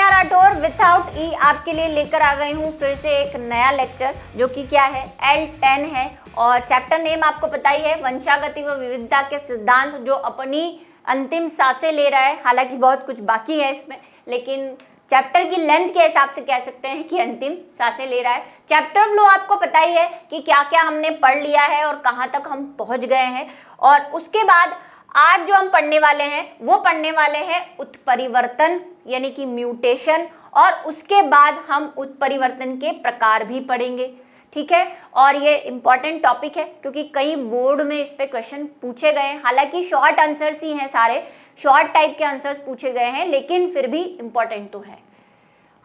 प्रिया Rathore without ई आपके लिए लेकर आ गई हूँ फिर से एक नया लेक्चर, जो कि क्या है L10 है। और चैप्टर नेम आपको पता ही है, वंशागति व विविधता के सिद्धांत, जो अपनी अंतिम सांसें ले रहा है। हालांकि बहुत कुछ बाकी है इसमें, लेकिन चैप्टर की लेंथ के हिसाब से कह सकते हैं कि अंतिम सांसें ले रहा है। चैप्टर फ्लो आपको पता ही है कि क्या क्या हमने पढ़ लिया है और कहाँ तक हम पहुँच गए हैं। और उसके बाद आज जो हम पढ़ने वाले हैं वो पढ़ने वाले हैं उत्परिवर्तन यानी कि म्यूटेशन, और उसके बाद हम उत्परिवर्तन के प्रकार भी पढ़ेंगे। ठीक है, और ये इम्पॉर्टेंट टॉपिक है क्योंकि कई बोर्ड में इस पे क्वेश्चन पूछे गए हैं। हालांकि शॉर्ट आंसर्स ही हैं, सारे शॉर्ट टाइप के आंसर्स पूछे गए हैं, लेकिन फिर भी इम्पॉर्टेंट तो है।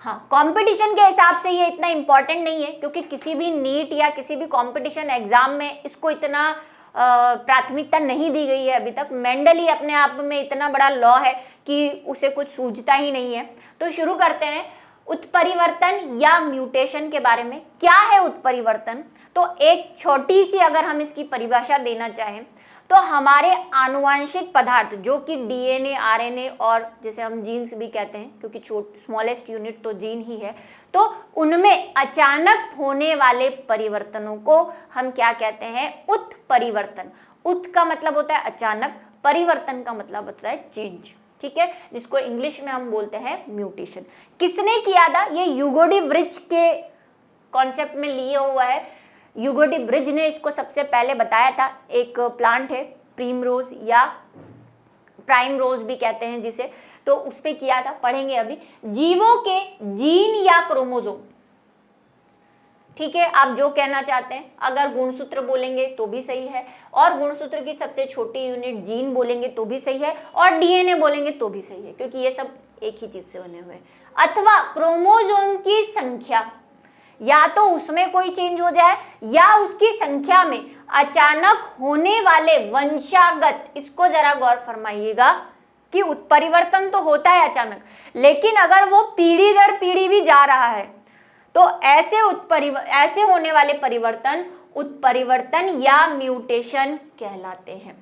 हाँ, कंपटीशन के हिसाब से ये इतना इम्पॉर्टेंट नहीं है, क्योंकि किसी भी नीट या किसी भी कंपटीशन एग्जाम में इसको इतना प्राथमिकता नहीं दी गई है अभी तक। मेंडल ही अपने आप में इतना बड़ा लॉ है कि उसे कुछ सूझता ही नहीं है। तो शुरू करते हैं उत्परिवर्तन या म्यूटेशन के बारे में। क्या है उत्परिवर्तन? तो एक छोटी सी अगर हम इसकी परिभाषा देना चाहें तो हमारे आनुवंशिक पदार्थ, जो कि डीएनए, आरएनए और जैसे हम जीन्स भी कहते हैं, क्योंकि स्मॉलेस्ट यूनिट तो जीन ही है, तो उनमें अचानक होने वाले परिवर्तनों को हम क्या कहते हैं? उत्परिवर्तन। उत का मतलब होता है अचानक, परिवर्तन का मतलब होता है चेंज। ठीक है, जिसको इंग्लिश में हम बोलते हैं म्यूटेशन। किसने किया था? ये ह्यूगो डी व्रिज के कॉन्सेप्ट में लिए हुआ है। ह्यूगो डी व्रिज ने इसको सबसे पहले बताया था। एक प्लांट है प्रीमरोज या प्राइम रोज भी कहते हैं जिसे, तो उस पे किया था, पढ़ेंगे अभी। जीवों के जीन या क्रोमोसोम, ठीक है, आप जो कहना चाहते हैं। अगर गुणसूत्र बोलेंगे तो भी सही है, और गुणसूत्र की सबसे छोटी यूनिट जीन बोलेंगे तो भी सही है, और डीएनए बोलेंगे तो भी सही है, क्योंकि ये सब एक ही चीज से बने हुए हैं। अथवा क्रोमोसोम की संख्या, या तो उसमें कोई चेंज हो जाए या उसकी संख्या में अचानक होने वाले वंशागत, इसको जरा गौर फरमाइएगा कि उत्परिवर्तन तो होता है अचानक, लेकिन अगर वो पीढ़ी दर पीढ़ी भी जा रहा है तो ऐसे होने वाले परिवर्तन उत्परिवर्तन या म्यूटेशन कहलाते हैं।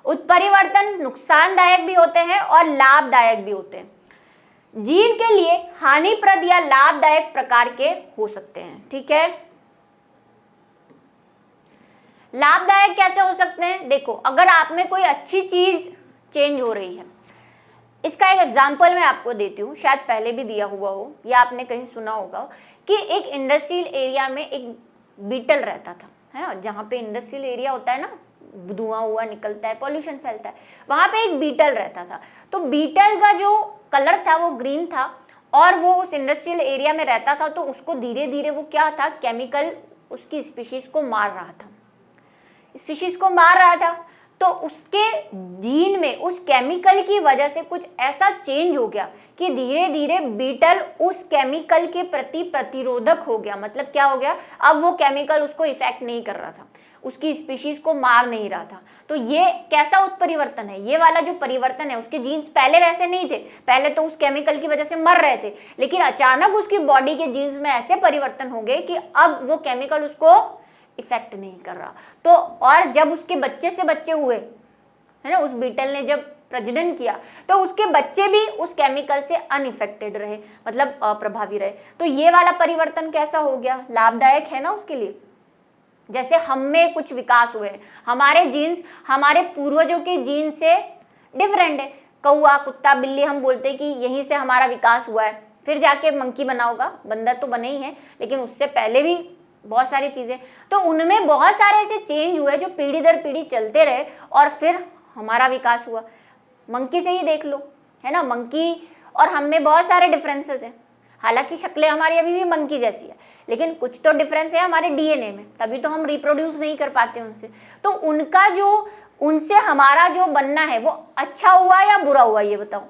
उत्परिवर्तन नुकसानदायक भी होते हैं और लाभदायक भी होते हैं। जीव के लिए हानिप्रद या लाभदायक प्रकार के हो सकते हैं। ठीक है, लाभदायक कैसे हो सकते हैं? देखो, अगर आप में कोई अच्छी चीज चेंज हो रही है, इसका एक एग्जांपल मैं आपको देती हूँ, शायद पहले भी दिया हुआ हो या आपने कहीं सुना होगा कि एक इंडस्ट्रियल एरिया में एक बीटल रहता था, है ना। जहाँ पे इंडस्ट्रियल एरिया होता है ना, धुआं हुआ निकलता है, पॉल्यूशन फैलता है, वहाँ पे एक बीटल रहता था। तो बीटल का जो कलर था वो ग्रीन था, और वो उस इंडस्ट्रियल एरिया में रहता था, तो उसको धीरे धीरे वो क्या था, केमिकल उसकी स्पीशीज को मार रहा था, स्पीशीज को मार रहा था। तो उसके जीन में उस केमिकल की वजह से कुछ ऐसा चेंज हो गया कि धीरे धीरे बीटल उस केमिकल के प्रति प्रतिरोधक हो गया। मतलब क्या हो गया, अब वो केमिकल उसको इफेक्ट नहीं कर रहा था, उसकी स्पीशीज को मार नहीं रहा था। तो ये कैसा उत्परिवर्तन है? ये वाला जो परिवर्तन है, उसके जीन्स पहले वैसे नहीं थे, पहले तो उस केमिकल की वजह से मर रहे थे, लेकिन अचानक उसकी बॉडी के जीन्स में ऐसे परिवर्तन हो गए कि अब वो केमिकल उसको इफेक्ट नहीं कर रहा। तो और जब उसके बच्चे से बच्चे हुए, है ना, उस बीटल ने जब प्रजनन किया, तो उसके बच्चे भी उस केमिकल से अनइफेक्टेड रहे, मतलब अप्रभावी रहे। तो ये वाला परिवर्तन कैसा हो गया? लाभदायक है ना उसके लिए। जैसे हम में कुछ विकास हुए हैं, हमारे जीन्स हमारे पूर्वजों के जीन से डिफरेंट है। कौआ, कुत्ता, बिल्ली, हम बोलते हैं कि यहीं से हमारा विकास हुआ है, फिर जाके मंकी बना होगा, बंदर तो बने ही है, लेकिन उससे पहले भी बहुत सारी चीज़ें, तो उनमें बहुत सारे ऐसे चेंज हुए जो पीढ़ी दर पीढ़ी चलते रहे, और फिर हमारा विकास हुआ। मंकी से ही देख लो, है ना, मंकी और हम में बहुत सारे डिफरेंसेस हैं। हालांकि शक्लें हमारी अभी भी मंकी जैसी है, लेकिन कुछ तो डिफरेंस है हमारे डीएनए में, तभी तो हम रिप्रोड्यूस नहीं कर पाते उनसे। तो उनका जो, उनसे हमारा जो बनना है वो अच्छा हुआ या बुरा हुआ, ये बताओ?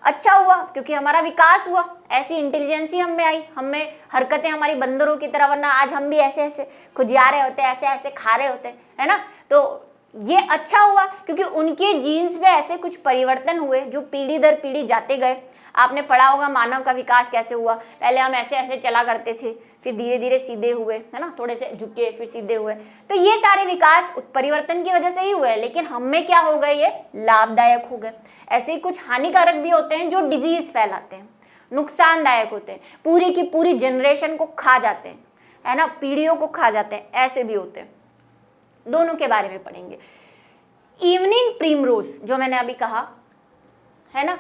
अच्छा हुआ, क्योंकि हमारा विकास हुआ, ऐसी इंटेलिजेंसी हम में आई, हम में हरकतें हमारी बंदरों की तरह, वरना आज हम भी ऐसे ऐसे खुजिया रहे होते, ऐसे ऐसे खा रहे होते, है ना। तो ये अच्छा हुआ क्योंकि उनके जीन्स में ऐसे कुछ परिवर्तन हुए जो पीढ़ी दर पीढ़ी जाते गए। आपने पढ़ा होगा मानव का विकास कैसे हुआ, पहले हम ऐसे ऐसे चला करते थे, फिर धीरे धीरे सीधे हुए, है ना, थोड़े से झुके फिर सीधे हुए। तो ये सारे विकास उत्परिवर्तन की वजह से ही हुए, लेकिन हम में क्या हो गए, ये लाभदायक हो गए। ऐसे ही कुछ हानिकारक भी होते हैं जो डिजीज फैलाते हैं, नुकसानदायक होते हैं, पूरी की पूरी जनरेशन को खा जाते हैं, है ना, पीढ़ियों को खा जाते हैं, ऐसे भी होते हैं। दोनों के बारे में पढ़ेंगे। इवनिंग प्रिमरोज जो मैंने अभी कहा, है ना,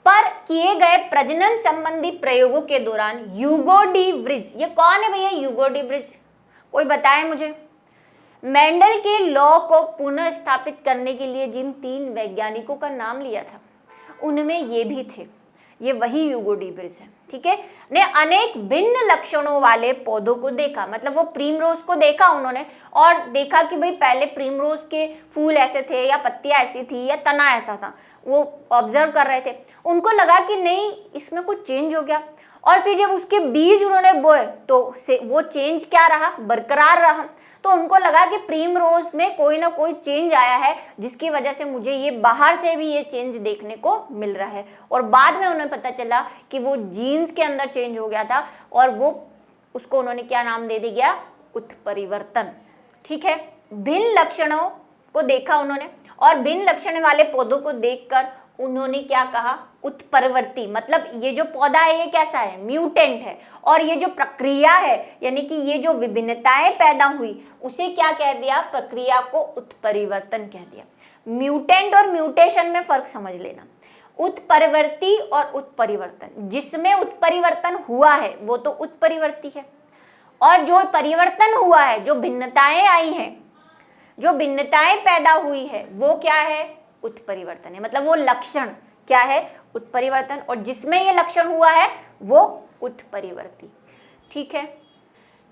पर किए गए प्रजनन संबंधी प्रयोगों के दौरान ह्यूगो डी व्रिज, ये कौन है भैया ह्यूगो डी व्रिज, कोई बताए मुझे। मेंडल के लॉ को पुनः स्थापित करने के लिए जिन 3 वैज्ञानिकों का नाम लिया था उनमें ये भी थे, ये वही ह्यूगो डी व्रिज है, ठीक है। ने अनेक भिन्न लक्षणों वाले पौधों को देखा, मतलब वो प्रीमरोज को देखा उन्होंने और देखा कि भाई पहले प्रीमरोज के फूल ऐसे थे या पत्तियां ऐसी थी या तना ऐसा था, वो ऑब्जर्व कर रहे थे। उनको लगा कि नहीं इसमें कुछ चेंज हो गया, और फिर जब उसके बीज उन्होंने बोए तो वो चेंज क्या रहा, बरकरार रहा। तो उनको लगा कि प्रीमरोज में कोई ना कोई चेंज आया है जिसकी वजह से मुझे ये बाहर से भी ये चेंज देखने को मिल रहा है। और बाद में उन्हें पता चला कि वो जीन्स के अंदर चेंज हो गया था और वो उसको उन्होंने क्या नाम दे दिया, उत्परिवर्तन, ठीक है। भिन्न लक्षणों को देखा उन्होंने और भिन्न लक्षण वाले पौधों को देखकर उन्होंने क्या कहा, उत्परिवर्ती, मतलब ये जो पौधा है ये कैसा है, म्यूटेंट है, और ये जो प्रक्रिया है यानी कि ये जो विभिन्नताएं पैदा हुई उसे क्या कह दिया, प्रक्रिया को उत्परिवर्तन कह दिया। म्यूटेंट और म्यूटेशन में फर्क समझ लेना। उत्परिवर्ती और उत्परिवर्तन, जिसमें उत्परिवर्तन हुआ है वो तो उत्परिवर्ती है, और जो परिवर्तन हुआ है, जो भिन्नताएं आई हैं, जो भिन्नताएं पैदा हुई है वो क्या है, उत्परिवर्तन है। मतलब वो लक्षण क्या है, उत्परिवर्तन, और जिसमें ये लक्षण हुआ है वो उत्परिवर्ती, ठीक है।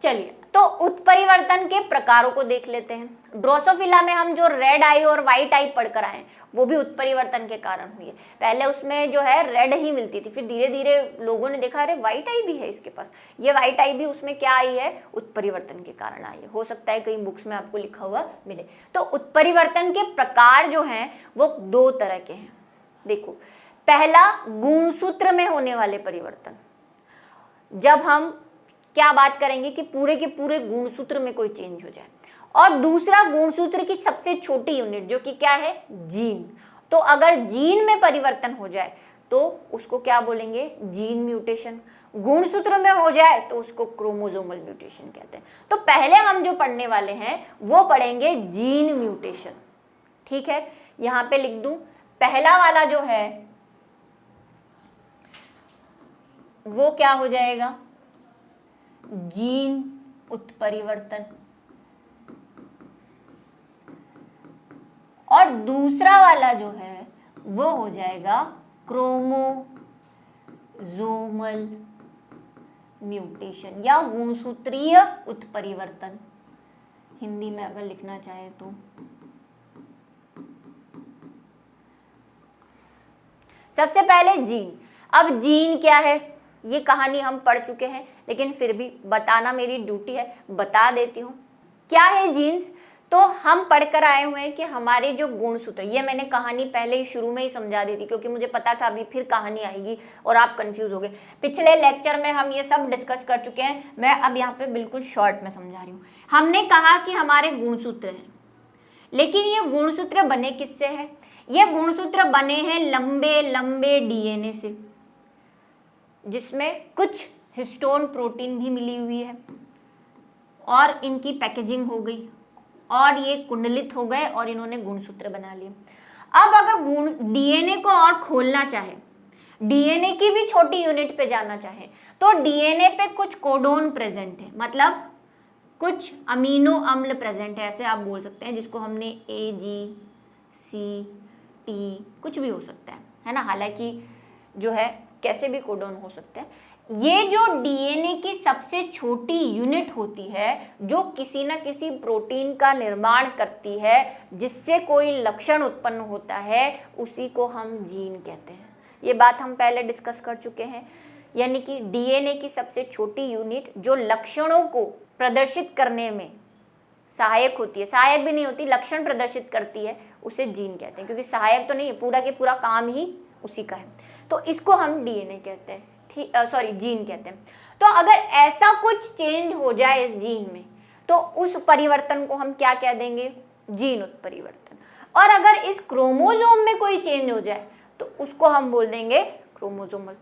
चलिए तो उत्परिवर्तन के प्रकारों को देख लेते हैं। ड्रोसोफिला में हम जो रेड आई और व्हाइट आई पढ़कर आए वो भी उत्परिवर्तन के कारण हुई है। पहले उसमें जो है रेड ही मिलती थी, फिर धीरे धीरे लोगों ने देखा अरे व्हाइट आई भी है इसके पास, ये व्हाइट आई भी उसमें क्या आई है, उत्परिवर्तन के कारण आई है। हो सकता है कई बुक्स में आपको लिखा हुआ मिले। तो उत्परिवर्तन के प्रकार जो हैं वो 2 तरह के हैं। देखो, पहला गुणसूत्र में होने वाले परिवर्तन, जब हम क्या बात करेंगे कि पूरे के पूरे गुणसूत्र में कोई चेंज हो जाए, और दूसरा गुणसूत्र की सबसे छोटी यूनिट जो कि क्या है, जीन। तो अगर जीन में परिवर्तन हो जाए तो उसको क्या बोलेंगे, जीन म्यूटेशन। गुणसूत्र में हो जाए तो उसको क्रोमोसोमल म्यूटेशन कहते हैं। तो पहले हम जो पढ़ने वाले हैं वो पढ़ेंगे जीन म्यूटेशन, ठीक है। यहां पे लिख दूं, पहला वाला जो है वो क्या हो जाएगा, जीन उत्परिवर्तन, और दूसरा वाला जो है वो हो जाएगा क्रोमोसोमल म्यूटेशन या गुणसूत्रीय उत्परिवर्तन, हिंदी में अगर लिखना चाहे तो। सबसे पहले जीन। अब जीन क्या है ये कहानी हम पढ़ चुके हैं, लेकिन फिर भी बताना मेरी ड्यूटी है, बता देती हूँ। क्या है जीन्स, तो हम पढ़कर आए हुए हैं कि हमारे जो गुणसूत्र, ये मैंने कहानी पहले ही शुरू में ही समझा दी थी क्योंकि मुझे पता था अभी फिर कहानी आएगी और आप कंफ्यूज हो गए। पिछले लेक्चर में हम ये सब डिस्कस कर चुके हैं, मैं अब यहाँ पे बिल्कुल शॉर्ट में समझा रही हूँ। हमने कहा कि हमारे गुणसूत्र हैं, लेकिन ये गुणसूत्र बने किससे हैं, ये गुणसूत्र बने हैं लंबे लंबे डीएनए से, जिसमें कुछ हिस्टोन प्रोटीन भी मिली हुई है, और इनकी पैकेजिंग हो गई और ये कुंडलित हो गए और इन्होंने गुणसूत्र बना लिए। अब अगर डीएनए को और खोलना चाहे, डीएनए की भी छोटी यूनिट पे जाना चाहे, तो डीएनए पे कुछ कोडोन प्रेजेंट है, मतलब कुछ अमीनो अम्ल प्रेजेंट है, ऐसे आप बोल सकते हैं, जिसको हमने AGCT कुछ भी हो सकता है ना, हालांकि जो है कैसे भी कोडोन हो सकते हैं। ये जो डीएनए की सबसे छोटी यूनिट होती है जो किसी न किसी प्रोटीन का निर्माण करती है जिससे कोई लक्षण उत्पन्न होता है, उसी को हम जीन कहते हैं। ये बात हम पहले डिस्कस कर चुके हैं, यानी कि डीएनए की सबसे छोटी यूनिट जो लक्षणों को प्रदर्शित करने में सहायक होती है, सहायक भी नहीं होती, लक्षण प्रदर्शित करती है, उसे जीन कहते हैं, क्योंकि सहायक तो नहीं है, पूरा के पूरा काम ही उसी का है। तो इसको हम डीएनए कहते हैं, जीन कहते हैं। तो अगर ऐसा कुछ चेंज हो जाए इस जीन में तो उस परिवर्तन को हम क्या कह देंगे, जीन उत्परिवर्तन। और अगर इस क्रोमोसोम में कोई चेंज हो जाए तो उसको हम बोल देंगे क्रोमोसोमल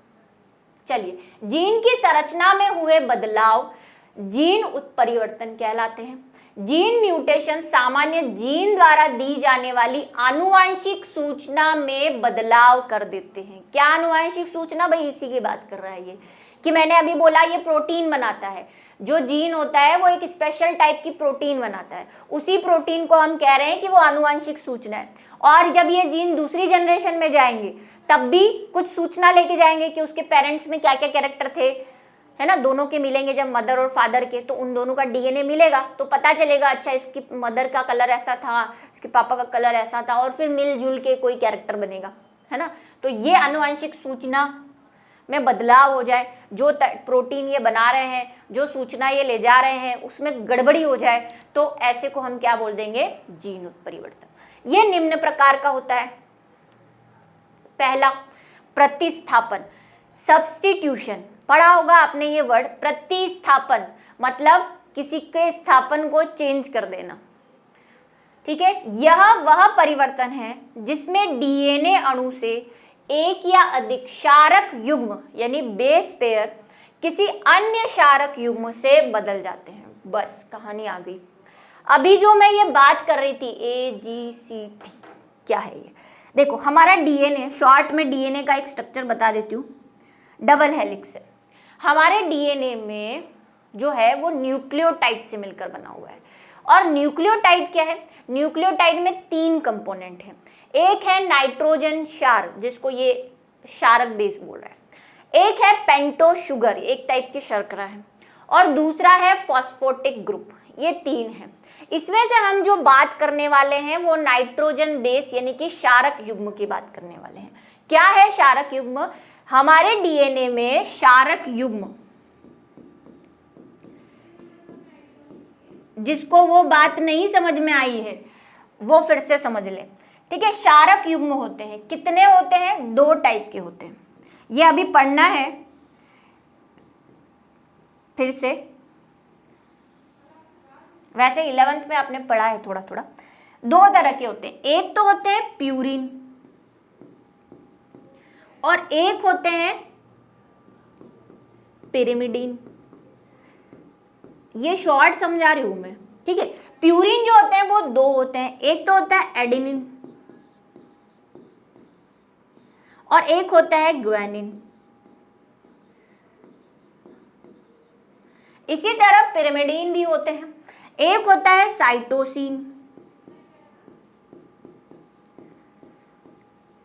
चलिए, जीन की संरचना में हुए बदलाव जीन उत्परिवर्तन कहलाते हैं। जीन म्यूटेशन सामान्य जीन द्वारा दी जाने वाली आनुवांशिक सूचना में बदलाव कर देते हैं। क्या आनुवांशिक सूचना? भाई इसी की बात कर रहा है ये, कि मैंने अभी बोला ये प्रोटीन बनाता है। जो जीन होता है वो एक स्पेशल टाइप की प्रोटीन बनाता है, उसी प्रोटीन को हम कह रहे हैं कि वो आनुवांशिक सूचना है। और जब ये जीन दूसरी जनरेशन में जाएंगे तब भी कुछ सूचना लेके जाएंगे कि उसके पेरेंट्स में क्या क्या कैरेक्टर थे, है ना। दोनों के मिलेंगे जब मदर और फादर के, तो उन दोनों का डीएनए मिलेगा तो पता चलेगा अच्छा इसकी मदर का कलर ऐसा था, इसके पापा का कलर ऐसा था, और फिर मिलजुल के कोई कैरेक्टर बनेगा, है ना। तो ये आनुवांशिक सूचना में बदलाव हो जाए, जो प्रोटीन ये बना रहे हैं, जो सूचना ये ले जा रहे हैं उसमें गड़बड़ी हो जाए, तो ऐसे को हम क्या बोल देंगे? जीन उत्परिवर्तन। ये निम्न प्रकार का होता है। पहला, प्रतिस्थापन, सब्स्टिट्यूशन। पढ़ा होगा आपने ये वर्ड, प्रतिस्थापन मतलब किसी के स्थापन को चेंज कर देना, ठीक है। यह वह परिवर्तन है जिसमें डीएनए अणु से एक या अधिक क्षारक युग्म यानी बेस पेयर किसी अन्य क्षारक युग्म से बदल जाते हैं। बस कहानी आ गई। अभी जो मैं ये बात कर रही थी AGCT, क्या है ये? देखो, हमारा डीएनए, शॉर्ट में डीएनए का एक स्ट्रक्चर बता देती हूँ, डबल हेलिक्स है। हमारे डीएनए में जो है वो न्यूक्लियोटाइड से मिलकर बना हुआ है। और न्यूक्लियोटाइड क्या है? न्यूक्लियोटाइड में 3 कंपोनेंट हैं। एक है नाइट्रोजन क्षार, जिसको ये क्षारक बेस बोल रहा है। एक है पेंटोस शुगर, एक टाइप की शर्करा है, और दूसरा है फॉस्फोटिक ग्रुप। ये 3 हैं। इसमें से हम जो बात करने वाले हैं वो नाइट्रोजन बेस यानी कि क्षारक युग्म की बात करने वाले हैं। क्या है क्षारक युग्म? हमारे डीएनए में क्षारक युग्म, जिसको वो बात नहीं समझ में आई है वो फिर से समझ ले, ठीक है। क्षारक युग्म होते हैं, कितने होते हैं? 2 टाइप के होते हैं। ये अभी पढ़ना है फिर से, वैसे 11th में आपने पढ़ा है थोड़ा थोड़ा। 2 तरह के होते हैं, एक तो होते हैं प्यूरिन और एक होते हैं पिरिमिडीन। ये शॉर्ट समझा रही हूं मैं, ठीक है। प्यूरिन जो होते हैं वो 2 होते हैं, एक तो होता है एडेनिन और एक होता है ग्वानिन। इसी तरह पिरिमिडीन भी होते हैं, एक होता है साइटोसिन,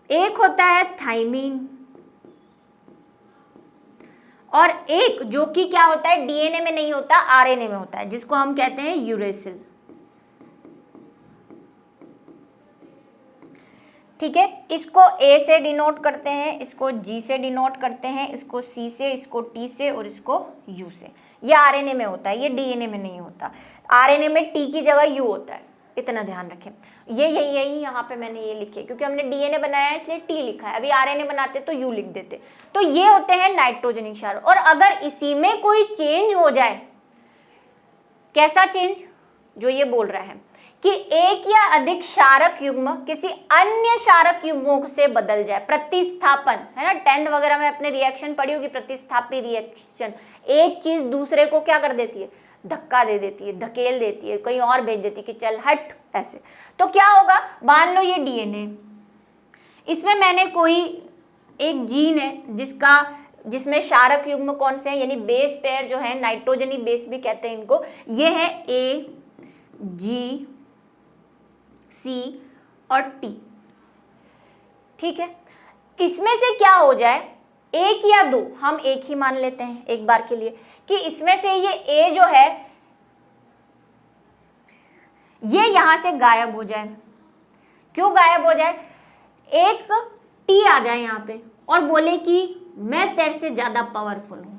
एक होता है थाइमिन, और एक जो कि क्या होता है डीएनए में नहीं होता, आरएनए में होता है, जिसको हम कहते हैं यूरेसिल, ठीक है। इसको ए से डिनोट करते हैं, इसको जी से डिनोट करते हैं, इसको सी से, इसको टी से और इसको यू से। ये आरएनए में होता है, ये डीएनए में नहीं होता। आरएनए में टी की जगह यू होता है, इतना ध्यान रखें। ये यही यहाँ पे मैंने ये लिखे क्योंकि हमने डीएनए बनाया है इसलिए टी लिखा है, अभी आरएनए बनाते तो यू लिख देते। तो ये होते हैं नाइट्रोजनिक क्षार। और अगर इसी में कोई चेंज हो जाए, कैसा चेंज? जो ये बोल रहा है कि एक या अधिक क्षारक युग्म किसी अन्य क्षारक युग्मों से बदल जाए, प्रतिस्थापन, है ना। 10th वगैरह में अपने रिएक्शन पढ़ी होगी, प्रतिस्थापी रिएक्शन। एक चीज दूसरे को क्या कर देती है? धक्का दे देती है, धकेल देती है, कहीं और भेज देती है कि चल हट, ऐसे। तो क्या होगा? मान लो ये डीएनए, इसमें मैंने कोई एक जीन है जिसमें क्षारक युग्म कौन से हैं, यानी बेस पेयर जो है, नाइट्रोजनी बेस भी कहते हैं इनको, ये है ए, जी, सी और टी, ठीक है। इसमें से क्या हो जाए, एक या 2, हम एक ही मान लेते हैं एक बार के लिए, कि इसमें से ये ए जो है ये यहां से गायब हो जाए। क्यों गायब हो जाए? एक टी आ जाए यहाँ पे और बोले कि मैं तेरे से ज्यादा पावरफुल हूं,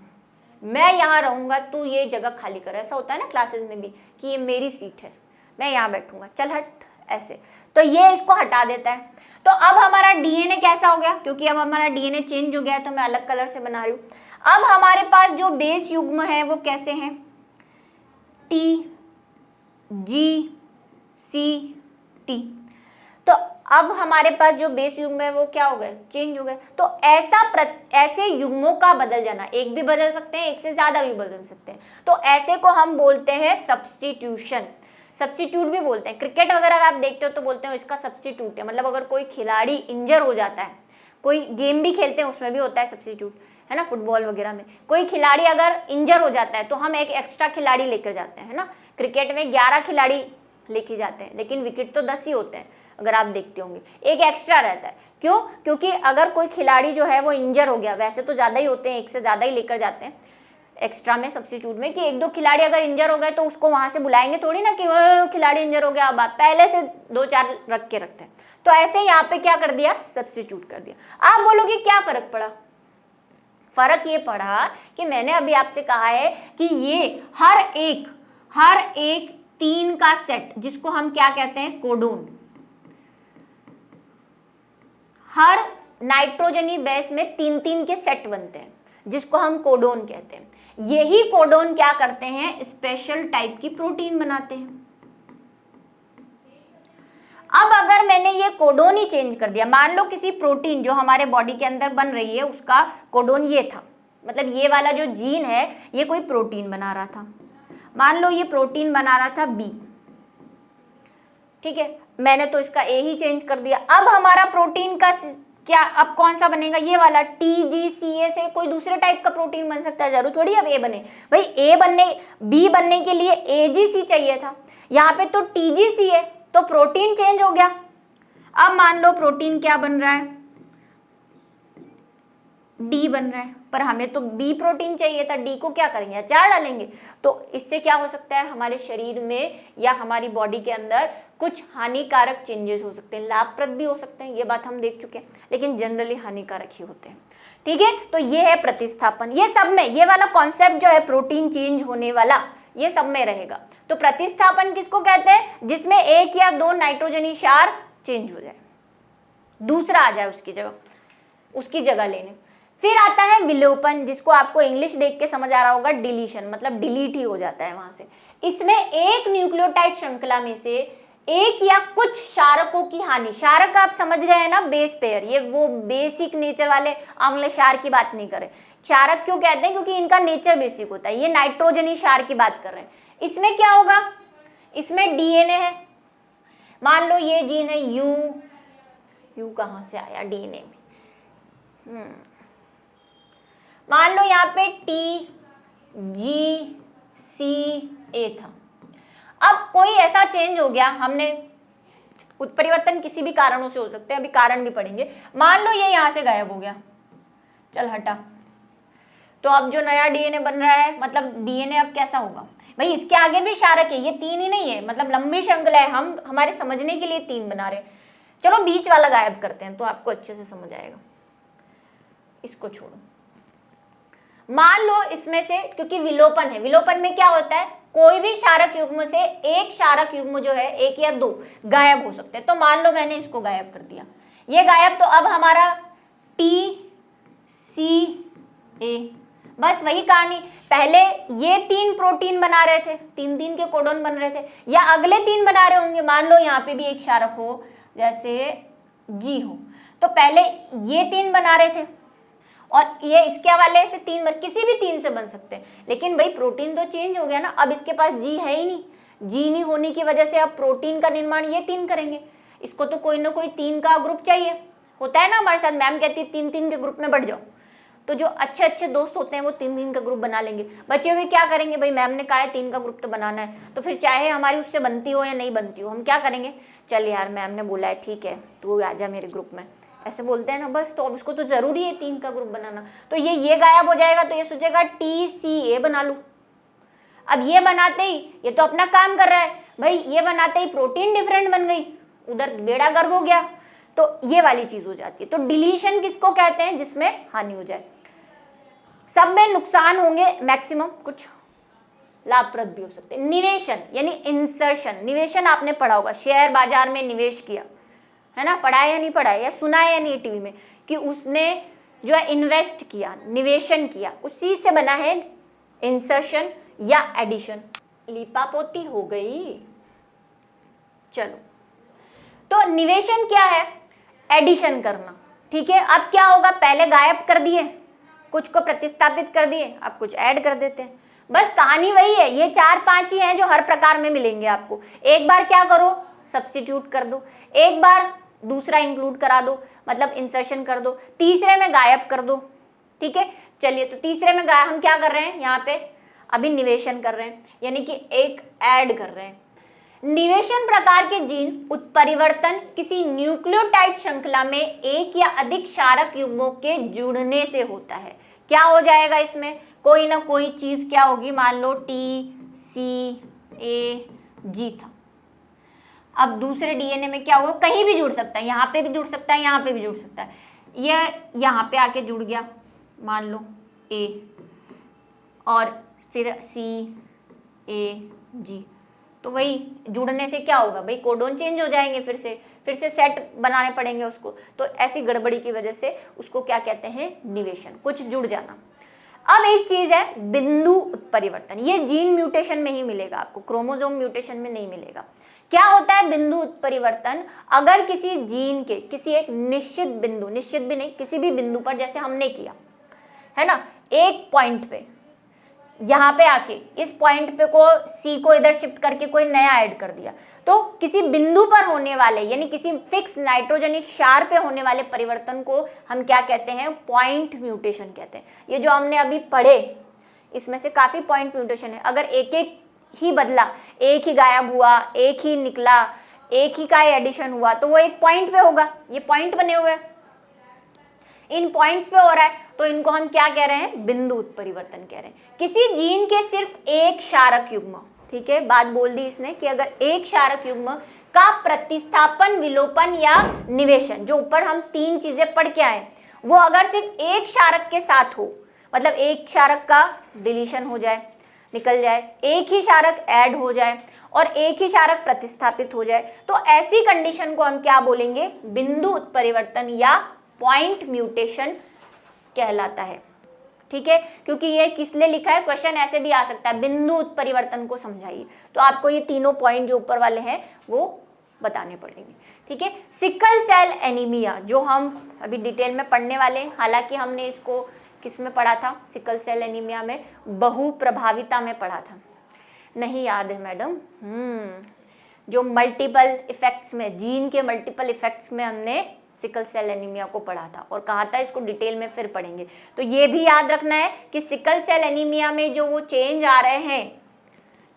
मैं यहाँ रहूंगा, तू ये जगह खाली कर। ऐसा होता है ना क्लासेस में भी कि ये मेरी सीट है, मैं यहाँ बैठूंगा, चल हट, ऐसे। तो ये इसको हटा देता है। तो अब हमारा डीएनए कैसा हो गया? क्योंकि अब हमारा डीएनए चेंज हो गया है तो मैं अलग कलर से बना रही हूँ। अब हमारे पास जो बेस युग्म है वो कैसे हैं? टी, जी, सी, टी। तो अब हमारे पास जो बेस युग्म है वो क्या हो गए, चेंज हो गए। तो ऐसे युग्मों का बदल जाना, एक भी बदल सकते हैं, एक से ज्यादा भी बदल सकते हैं, तो ऐसे को हम बोलते हैं सब्स्टिट्यूशन, सब्स्टिट्यूट भी बोलते हैं। क्रिकेट वगैरह आप देखते हो तो बोलते हो इसका सब्स्टिट्यूट है, मतलब अगर कोई खिलाड़ी इंजर हो जाता है, कोई गेम भी खेलते हैं उसमें भी होता है सब्स्टिट्यूट, है ना, फुटबॉल वगैरह में कोई खिलाड़ी अगर इंजर हो जाता है तो हम एक एक्स्ट्रा खिलाड़ी लेकर जाते हैं, है ना। क्रिकेट में 11 खिलाड़ी लेके जाते हैं, लेकिन विकेट तो 10 ही होते हैं, अगर आप देखते होंगे, एक एक्स्ट्रा रहता है। क्यों? क्योंकि अगर कोई खिलाड़ी जो है वो इंजर हो गया, वैसे तो ज़्यादा ही होते हैं, एक से ज़्यादा ही लेकर जाते हैं एक्स्ट्रा में, सब्स्टिट्यूट में, कि 1-2 खिलाड़ी अगर इंजर हो गए तो उसको वहाँ से बुलाएंगे थोड़ी ना कि वो खिलाड़ी इंजर हो गया, अब आप पहले से 2-4 रख के रखते हैं। तो ऐसे यहाँ पे क्या कर दिया, सब्स्टिट्यूट कर दिया। आप बोलोगे क्या फ़र्क पड़ा? फ़र्क ये पड़ा कि मैंने अभी आपसे कहा है कि ये हर एक 3 का सेट, जिसको हम क्या कहते हैं, कोडोन, हर नाइट्रोजनी बेस में 3-3 के सेट बनते हैं, जिसको हम कोडोन कहते हैं। यही कोडोन क्या करते हैं, स्पेशल टाइप की प्रोटीन बनाते हैं। अब अगर मैंने ये कोडोन ही चेंज कर दिया, मान लो किसी प्रोटीन जो हमारे बॉडी के अंदर बन रही है उसका कोडोन ये था, मतलब ये वाला जो जीन है ये कोई प्रोटीन बना रहा था, मान लो ये प्रोटीन बना रहा था बी, ठीक है, मैंने तो इसका ए ही चेंज कर दिया। अब हमारा प्रोटीन का क्या, अब कौन सा बनेगा, ये वाला TGCA से कोई दूसरे टाइप का प्रोटीन बन सकता है, जरूर थोड़ी अब ए बने। भाई बी बनने के लिए AGC चाहिए था, यहाँ पे तो TGC है, तो प्रोटीन चेंज हो गया। अब मान लो प्रोटीन क्या बन रहा है, डी बन रहा है, पर हमें तो बी प्रोटीन चाहिए था, डी को क्या करेंगे, अचार डालेंगे। तो इससे क्या हो सकता है, हमारे शरीर में या हमारी बॉडी के अंदर कुछ हानिकारक चेंजेस हो सकते हैं, लाभप्रद भी हो सकते हैं, ये बात हम देख चुके हैं, लेकिन जनरली हानिकारक ही होते हैं, ठीक है। तो ये है प्रतिस्थापन, ये सब में ये वाला कॉन्सेप्ट जो है प्रोटीन चेंज होने वाला, ये सब में रहेगा। तो प्रतिस्थापन किसको कहते हैं, जिसमें 1 या 2 नाइट्रोजनी क्षार चेंज हो जाए, दूसरा आ जाए उसकी जगह लेने। फिर आता है विलोपन, जिसको आपको इंग्लिश देख के समझ आ रहा होगा, डिलीशन, मतलब डिलीट ही हो जाता है वहां से। इसमें एक न्यूक्लियोटाइड श्रृंखला में से एक या कुछ क्षारकों की हानि, क्षारक आप समझ गए हैं ना, बेस पेयर, ये वो बेसिक नेचर वाले अम्ल क्षार की बात नहीं कर रहे। क्षारक क्यों कहते हैं, क्योंकि इनका नेचर बेसिक होता है, ये नाइट्रोजनी क्षार की बात कर रहे हैं। इसमें क्या होगा, इसमें DNA है, मान लो ये जीन है यू कहां से आया DNA में, मान लो यहाँ पे TGCA था। अब कोई ऐसा चेंज हो गया, हमने उत्परिवर्तन किसी भी कारणों से हो सकते हैं, अभी कारण भी पढ़ेंगे। मान लो ये यहाँ से गायब हो गया, चल हटा, तो अब जो नया DNA बन रहा है, मतलब DNA अब कैसा होगा, भाई इसके आगे भी क्षारक है, ये 3 ही नहीं है, मतलब लंबी श्रृंखला है, हम हमारे समझने के लिए 3 बना रहे हैं। चलो बीच वाला गायब करते हैं तो आपको अच्छे से समझ आएगा, इसको छोड़ो। मान लो इसमें से, क्योंकि विलोपन है, विलोपन में क्या होता है, कोई भी क्षारक युग्म से एक क्षारक युग्म जो है, 1 या 2 गायब हो सकते हैं। तो मान लो मैंने इसको गायब कर दिया, ये गायब, तो अब हमारा TCA, बस वही कहानी, पहले ये 3 प्रोटीन बना रहे थे, 3-3 के कोडोन बन रहे थे, या अगले 3 बना रहे होंगे, मान लो यहाँ पे भी एक क्षारक हो, जैसे G हो, तो पहले ये 3 बना रहे थे और ये इसके हवाले से 3 बार, किसी भी 3 से बन सकते हैं, लेकिन भाई प्रोटीन तो चेंज हो गया ना, अब इसके पास G है ही नहीं, G नहीं होने की वजह से अब प्रोटीन का निर्माण ये 3 करेंगे, इसको तो कोई ना कोई 3 का ग्रुप चाहिए, होता है ना हमारे साथ, मैम कहती है 3-3 के ग्रुप में बढ़ जाओ, तो जो अच्छे अच्छे दोस्त होते हैं वो 3-3 का ग्रुप बना लेंगे। बच्चे भी क्या करेंगे, भाई मैम ने कहा है 3 का ग्रुप तो बनाना है, तो फिर चाहे हमारी उससे बनती हो या नहीं बनती हो, हम क्या करेंगे, चल यार मैम ने बोला है ठीक है तू आ जा मेरे ग्रुप में, ऐसे बोलते हैं ना, बस। तो अब इसको तो जरूरी है 3 का ग्रुप बनाना, तो ये गायब हो जाएगा, तो ये सोचेगा TCA बना लूँ। अब ये बनाते ही, ये तो अपना काम कर रहा है भाई, ये बनाते ही प्रोटीन डिफरेंट बन गई, उधर बेड़ा गर्क हो गया, तो ये वाली चीज हो जाती है। तो डिलीशन किसको कहते हैं, जिसमें हानि हो जाए। सब में नुकसान होंगे मैक्सिमम, कुछ लाभप्रद भी हो सकते हैं। निवेशन यानी इंसर्शन, निवेशन आपने पढ़ा होगा, शेयर बाजार में निवेश किया है ना, पढ़ा है या नहीं पढ़ा है, या सुना है या नहीं टीवी में, कि उसने जो है इन्वेस्ट किया, निवेशन किया, उसी से बना है इंसर्शन या एडिशन। लीपापोती हो गई। चलो तो निवेशन क्या है? एडिशन करना। ठीक है, अब क्या होगा, पहले गायब कर दिए, कुछ को प्रतिस्थापित कर दिए, अब कुछ ऐड कर देते हैं। बस कहानी वही है, ये 4-5 ही हैं जो हर प्रकार में मिलेंगे आपको। एक बार क्या करो, सब्स्टिट्यूट कर दो, एक बार दूसरा इंक्लूड करा दो, मतलब इंसर्शन कर दो, तीसरे में गायब कर दो। ठीक है, चलिए, तो तीसरे में गायब हम क्या कर रहे हैं, यहाँ पे अभी निवेशन कर रहे हैं, यानी कि एक ऐड कर रहे हैं। निवेशन प्रकार के जीन उत्परिवर्तन किसी न्यूक्लियोटाइड श्रृंखला में एक या अधिक क्षारक युग्मों के जुड़ने से होता है। क्या हो जाएगा, इसमें कोई ना कोई चीज क्या होगी, मान लो TCAG था, अब दूसरे डीएनए में क्या होगा, कहीं भी जुड़ सकता है, यहाँ पे भी जुड़ सकता है, यहाँ पे भी जुड़ सकता है, ये यहाँ पे आके जुड़ गया, मान लो A, और फिर CAG, तो वही जुड़ने से क्या होगा भाई, कोडोन चेंज हो जाएंगे, फिर से सेट बनाने पड़ेंगे उसको। तो ऐसी गड़बड़ी की वजह से उसको क्या कहते हैं, निवेशन, कुछ जुड़ जाना। अब एक चीज है बिंदु उत्परिवर्तन, ये जीन म्यूटेशन में ही मिलेगा आपको, क्रोमोसोम म्यूटेशन में नहीं मिलेगा। क्या होता है बिंदु उत्परिवर्तन, अगर किसी जीन के किसी एक निश्चित बिंदु, निश्चित भी नहीं, किसी भी बिंदु पर, जैसे हमने किया है ना, एक पॉइंट पे यहाँ पे आके इस पॉइंट पे को C को इधर शिफ्ट करके कोई नया ऐड कर दिया, तो किसी बिंदु पर होने वाले, यानी किसी फिक्स नाइट्रोजनिक क्षार पे होने वाले परिवर्तन को हम क्या कहते हैं, पॉइंट म्यूटेशन कहते हैं। ये जो हमने अभी पढ़े इसमें से काफी पॉइंट म्यूटेशन है। अगर एक एक ही बदला, एक ही गायब हुआ, एक ही निकला, एक ही का एडिशन हुआ, तो वो एक पॉइंट पे होगा। ये पॉइंट बने हुए हैं, इन पॉइंट्स पे हो रहा है, तो इनको हम क्या कह रहे हैं, बिंदु उत्परिवर्तन कह रहे हैं। किसी जीन के सिर्फ एक क्षारक युग्म, ठीक है, बात बोल दी इसने कि अगर एक क्षारक युग्म का प्रतिस्थापन, विलोपन या निवेशन, जो ऊपर हम 3 चीजें पढ़ के आए, वो अगर सिर्फ एक क्षारक के साथ हो, मतलब एक क्षारक का डिलीशन हो जाए, निकल जाए, एक ही क्षारक ऐड हो जाए और एक ही क्षारक प्रतिस्थापित हो जाए, तो ऐसी कंडीशन को हम क्या बोलेंगे, बिंदु उत्परिवर्तन या पॉइंट म्यूटेशन कहलाता है। ठीक है, क्योंकि ये किस लिए लिखा है, क्वेश्चन ऐसे भी आ सकता है, बिंदु उत्परिवर्तन को समझाइए, तो आपको ये तीनों पॉइंट जो ऊपर वाले हैं वो बताने पड़ेंगे। ठीक है, सिकल सेल एनीमिया जो हम अभी डिटेल में पढ़ने वाले हैं, हालांकि हमने इसको किस में पढ़ा था, सिकल सेल एनीमिया में बहु प्रभाविता में पढ़ा था, नहीं याद है मैडम, जो मल्टीपल इफेक्ट्स में, जीन के मल्टीपल इफेक्ट्स में हमने सिकल सेल एनीमिया को पढ़ा था और कहा था इसको डिटेल में फिर पढ़ेंगे। तो ये भी याद रखना है कि सिकल सेल एनीमिया में जो वो चेंज आ रहे हैं,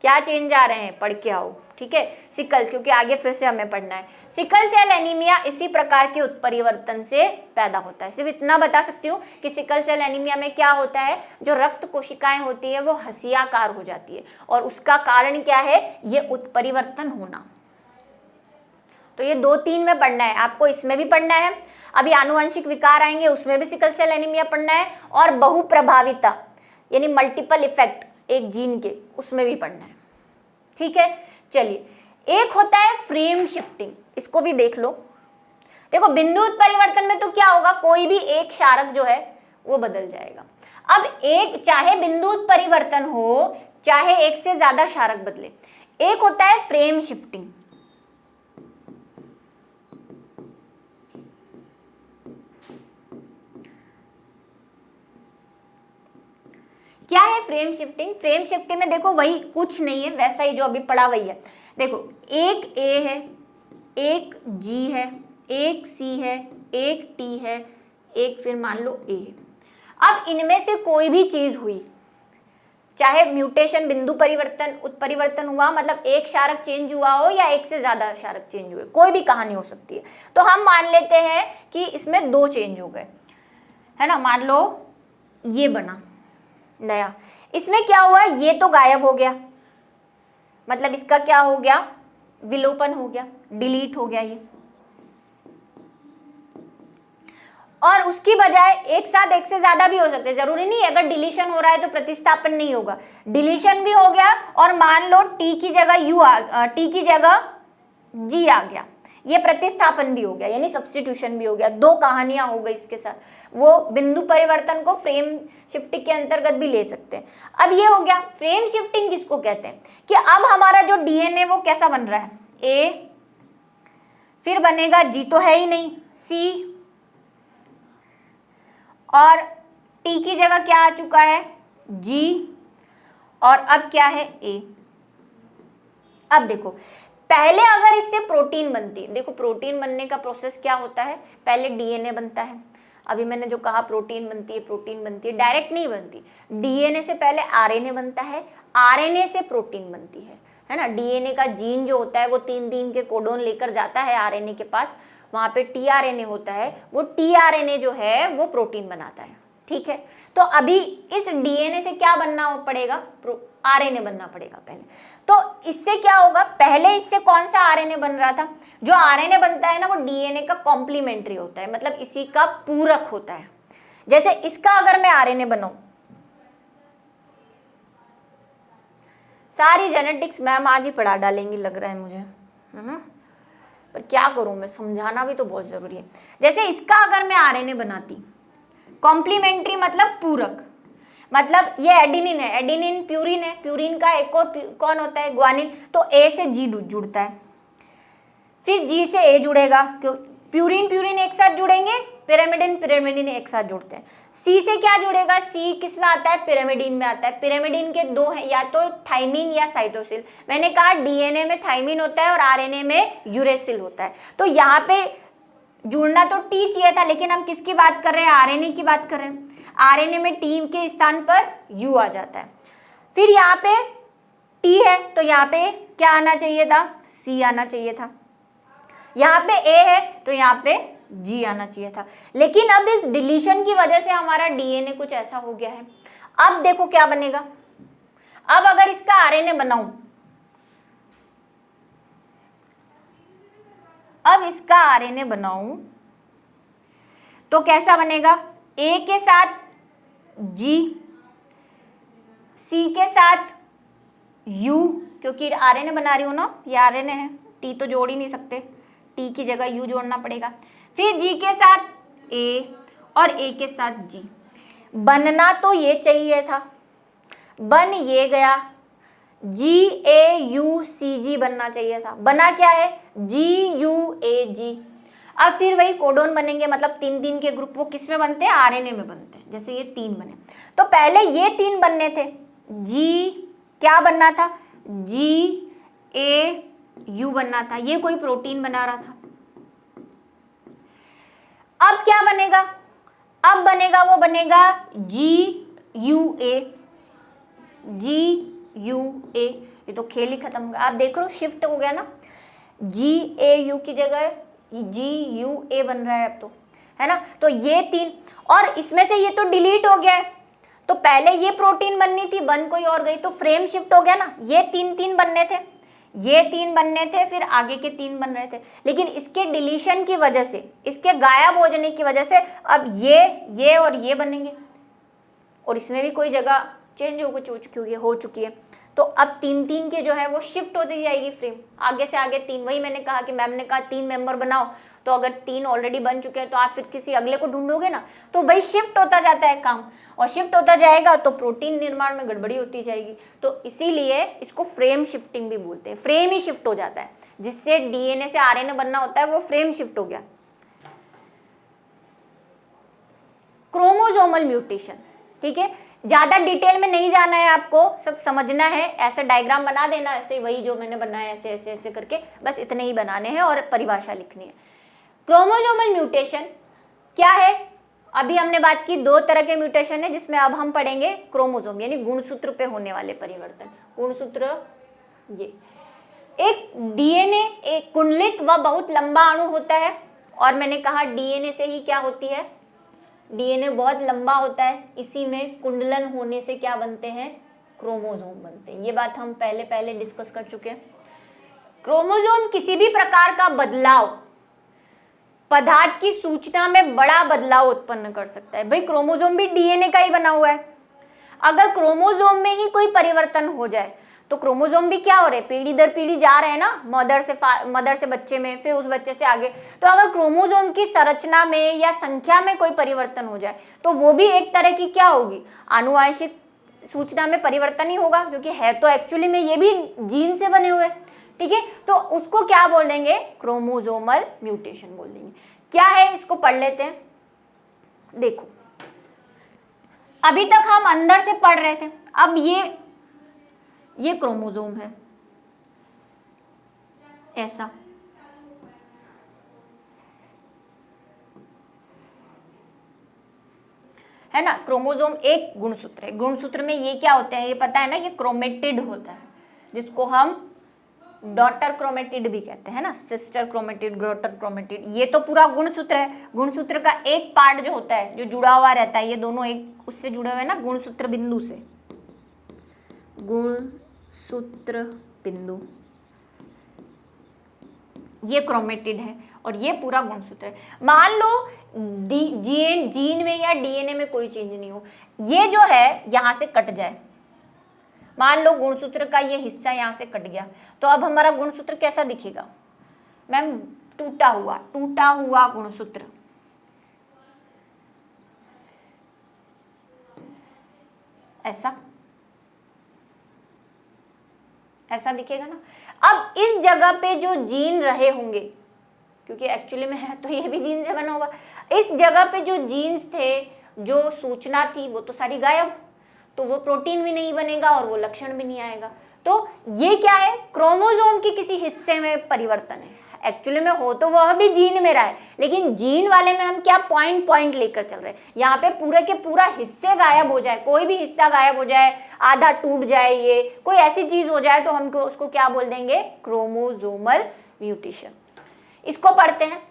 क्या चेंज आ रहे हैं, पढ़ के आओ। ठीक है, सिकल, क्योंकि आगे फिर से हमें पढ़ना है। सिकल सेल एनीमिया इसी प्रकार के उत्परिवर्तन से पैदा होता है। सिर्फ इतना बता सकती हूँ कि सिकल सेल एनीमिया में क्या होता है, जो रक्त कोशिकाएं होती है वो हंसियाकार हो जाती है, और उसका कारण क्या है, ये उत्परिवर्तन होना। तो ये 2-3 में पढ़ना है आपको, इसमें भी पढ़ना है, अभी आनुवंशिक विकार आएंगे उसमें भी सिकल सेल एनीमिया पढ़ना है, और बहुप्रभाविता यानी मल्टीपल इफेक्ट एक जीन के, उसमें भी पढ़ना है। ठीक है, चलिए, एक होता है फ्रेम शिफ्टिंग, इसको भी देख लो। देखो बिंदु उत्परिवर्तन में तो क्या होगा, कोई भी एक क्षारक जो है वो बदल जाएगा। अब एक, चाहे बिंदु उत्परिवर्तन हो, चाहे एक से ज्यादा क्षारक बदले, एक होता है फ्रेम शिफ्टिंग। क्या है फ्रेम शिफ्टिंग? फ्रेम शिफ्टिंग में देखो वही, कुछ नहीं है, वैसा ही जो अभी पढ़ा वही है। देखो एक A है, एक G है, एक C है, एक T है, एक फिर मान लो A है। अब इनमें से कोई भी चीज हुई, चाहे म्यूटेशन, बिंदु परिवर्तन, उत्परिवर्तन हुआ, मतलब एक क्षारक चेंज हुआ हो या एक से ज्यादा क्षारक चेंज हुए, कोई भी कहानी हो सकती है, तो हम मान लेते हैं कि इसमें 2 चेंज हो गए, है ना। मान लो ये बना नया, इसमें क्या हुआ, ये तो गायब हो गया, मतलब इसका क्या हो गया, विलोपन हो गया, डिलीट हो गया ये, और उसकी बजाय एक साथ एक से ज्यादा भी हो सकते हैं, जरूरी नहीं अगर डिलीशन हो रहा है तो प्रतिस्थापन नहीं होगा, डिलीशन भी हो गया, और मान लो T की जगह T की जगह G आ गया, ये प्रतिस्थापन भी हो गया, यानी सब्स्टिट्यूशन भी हो गया। 2 कहानियां हो गई इसके साथ, वो बिंदु परिवर्तन को फ्रेम शिफ्टिंग के अंतर्गत भी ले सकते हैं। अब ये हो गया फ्रेम शिफ्टिंग, किसको कहते हैं कि अब हमारा जो डीएनए वो कैसा बन रहा है, A, फिर बनेगा जी तो है ही नहीं, सी, और टी की जगह क्या आ चुका है, जी, और अब क्या है, ए। अब देखो, पहले अगर इससे प्रोटीन बनती, देखो प्रोटीन बनने का प्रोसेस क्या होता है, पहले डीएनए बनता है। अभी मैंने जो कहा प्रोटीन बनती है, डायरेक्ट नहीं बनती। डीएनए से पहले आरएनए बनता है, आरएनए से प्रोटीन बनती है ना। डीएनए का जीन जो होता है वो 3 दिन के कोडोन लेकर जाता है आरएनए के पास, वहां पे टीआरएनए होता है, वो टीआरएनए जो है वो प्रोटीन बनाता है, ठीक है। तो अभी इस डीएनए से क्या बनना पड़ेगा, आरएनए बनना पड़ेगा पहले। तो इससे क्या होगा, पहले इससे कौन सा आरएनए बन रहा था, जो आरएनए बनता है ना वो डीएनए का कॉम्प्लीमेंट्री होता है, मतलब इसी का पूरक होता है। जैसे इसका अगर मैं आरएनए बनाऊं, सारी जेनेटिक्स मैम आज ही पढ़ा डालेंगी लग रहा है मुझे, है ना, पर क्या करूं मैं, समझाना भी तो बहुत जरूरी है। जैसे इसका अगर मैं आरएनए बनाती, कॉम्प्लीमेंट्री मतलब पूरक, मतलब ये एडिनिन है, एडिनिन प्यूरिन है, प्यूरिन का एक और कौन होता है, ग्वानिन, तो ए से जी जुड़ता है, फिर जी से ए जुड़ेगा, क्यों, प्यूरिन प्यूरिन एक साथ जुड़ेंगे, पिरामिडिन पिरामिडिन एक साथ जुड़ते हैं। सी से क्या जुड़ेगा, सी किस में आता है, पिरामिडिन में आता है। पिरामिडिन के 2 हैं, या तो थाइमिन या साइटोसिल। मैंने कहा डीएनए में थाइमिन होता है और आरएनए में यूरेसिल होता है। तो यहाँ पे जुड़ना तो टी चाहिए था, लेकिन हम किसकी बात कर रहे हैं, आरएनए की बात कर रहे हैं। आरएनए में टी के स्थान पर यू आ जाता है। फिर यहाँ पे टी है तो यहाँ पे क्या आना चाहिए था, सी आना चाहिए था। यहाँ पे ए है तो यहाँ पे जी आना चाहिए था। लेकिन अब इस डिलीशन की वजह से हमारा डीएनए कुछ ऐसा हो गया है। अब देखो क्या बनेगा, अब अगर इसका आरएनए बनाऊं, अब इसका आरएनए बनाऊं तो कैसा बनेगा, ए के साथ जी, सी के साथ यू, क्योंकि आरएनए बना रही हूं ना, ये आरएनए है, टी तो जोड़ ही नहीं सकते, टी की जगह यू जोड़ना पड़ेगा। फिर जी के साथ ए और ए के साथ जी। बनना तो ये चाहिए था, बन ये गया, जी ए यू सी जी बनना चाहिए था, बना क्या है, जी यू ए जी। अब फिर वही कोडोन बनेंगे, मतलब 3 के ग्रुप, वो किस में बनते हैं, आरएनए में बनते हैं। जैसे ये 3 बने, तो पहले ये 3 बनने थे, जी क्या बनना था, जी ए यू बनना था, ये कोई प्रोटीन बना रहा था। अब क्या बनेगा, अब बनेगा, वो बनेगा जी U A, ji U A. ये तो खेल ही खत्म हो गया, आप देख रहे हो शिफ्ट हो गया ना, जी ए यू की जगह जी यू ए बन रहा है अब तो, है ना। तो ये 3, और इसमें से ये तो डिलीट हो गया है, तो पहले ये प्रोटीन बननी थी, बन कोई और गई, तो फ्रेम शिफ्ट हो गया ना। ये 3 बनने थे, ये 3 बनने थे, फिर आगे के 3 बन रहे थे, लेकिन इसके डिलीशन की वजह से, इसके गायब हो जाने की वजह से अब ये और ये बनेंगे, और इसमें भी कोई जगह चेंज हो चुकी है। तो अब 3 के जो है वो शिफ्ट होती जाएगी फ्रेम, आगे से आगे 3। वही मैंने कहा कि मैम ने कहा 3 मेंबर बनाओ, तो अगर 3 ऑलरेडी बन चुके हैं तो आप फिर किसी अगले को ढूंढोगे ना, तो भाई शिफ्ट होता जाता है काम, और शिफ्ट होता जाएगा तो प्रोटीन निर्माण में गड़बड़ी होती जाएगी। तो इसीलिए इसको फ्रेम शिफ्टिंग भी बोलते हैं, फ्रेम ही शिफ्ट हो जाता है, जिससे डीएनए से आरएनए बनना होता है वो फ्रेम शिफ्ट हो गया। क्रोमोसोमल म्यूटेशन, ठीक है, ज्यादा डिटेल में नहीं जाना है आपको, सब समझना है, ऐसे डायग्राम बना देना, ऐसे वही जो मैंने बनाया ऐसे ऐसे ऐसे करके, बस इतने ही बनाने हैं और परिभाषा लिखनी है। क्रोमोसोमल म्यूटेशन क्या है, अभी हमने बात की 2 तरह के म्यूटेशन है, जिसमें अब हम पढ़ेंगे क्रोमोसोम यानी गुणसूत्र पे होने वाले परिवर्तन। गुणसूत्र, ये एक डीएनए एक कुंडलित व बहुत लंबा अणु होता है, और मैंने कहा डीएनए से ही क्या होती है, डीएनए बहुत लंबा होता है, इसी में कुंडलन होने से क्या बनते हैं, क्रोमोसोम बनते हैं। ये बात हम पहले डिस्कस कर चुके हैं। क्रोमोसोम किसी भी प्रकार का बदलाव, पदार्थ की सूचना में बड़ा बदलाव उत्पन्न कर सकता है। भाई क्रोमोसोम भी डीएनए का ही बना हुआ है, अगर क्रोमोसोम में ही कोई परिवर्तन हो जाए तो क्रोमोसोम भी क्या हो रहे हैं, पीढ़ी दर पीढ़ी जा रहे हैं ना, मदर से बच्चे में, फिर उस बच्चे से आगे। तो अगर क्रोमोसोम की संरचना में या संख्या में कोई परिवर्तन हो जाए तो वो भी एक तरह की क्या होगी, आनुवंशिक सूचना में परिवर्तन ही होगा, क्योंकि है तो एक्चुअली में ये भी जीन से बने हुए, ठीक है, तो उसको क्या बोल देंगे, क्रोमोसोमल म्यूटेशन बोल देंगे। क्या है इसको पढ़ लेते हैं। देखो अभी तक हम अंदर से पढ़ रहे थे, अब ये क्रोमोसोम है ऐसा, है ना। क्रोमोसोम एक गुणसूत्र है, गुणसूत्र में ये क्या होते हैं ये पता है ना, ये क्रोमेटिड होता है जिसको हम डॉटर क्रोमेटिड भी कहते हैं ना, सिस्टर क्रोमेटिड, डॉटर क्रोमेटिड, ये तो पूरा गुणसूत्र है। गुणसूत्र का एक पार्ट जो होता है जो जुड़ा हुआ रहता है, ये दोनों एक उससे जुड़े हुए हैं ना, गुणसूत्र बिंदु से, गुणसूत्र बिंदु, ये क्रोमेटिड है और ये पूरा गुणसूत्र है। मान लो जीन में या डीएनए में कोई चेंज नहीं हो, ये जो है यहां से कट जाए, मान लो गुणसूत्र का ये हिस्सा यहां से कट गया, तो अब हमारा गुणसूत्र कैसा दिखेगा मैम, टूटा हुआ गुणसूत्र, ऐसा दिखेगा ना। अब इस जगह पे जो जीन रहे होंगे, क्योंकि एक्चुअली में है तो ये भी जीन से बना होगा, इस जगह पे जो जीन्स थे, जो सूचना थी, वो तो सारी गायब, तो वो प्रोटीन भी नहीं बनेगा और वो लक्षण भी नहीं आएगा। तो ये क्या है, क्रोमोसोम के किसी हिस्से में परिवर्तन है। एक्चुअली में हो तो वह भी जीन में रहा है, लेकिन जीन वाले में हम क्या पॉइंट लेकर चल रहे हैं, यहाँ पे पूरे के पूरा हिस्से गायब हो जाए, कोई भी हिस्सा गायब हो जाए, आधा टूट जाए, ये कोई ऐसी चीज हो जाए, तो हम उसको क्या बोल देंगे, क्रोमोसोमल म्यूटेशन। इसको पढ़ते हैं।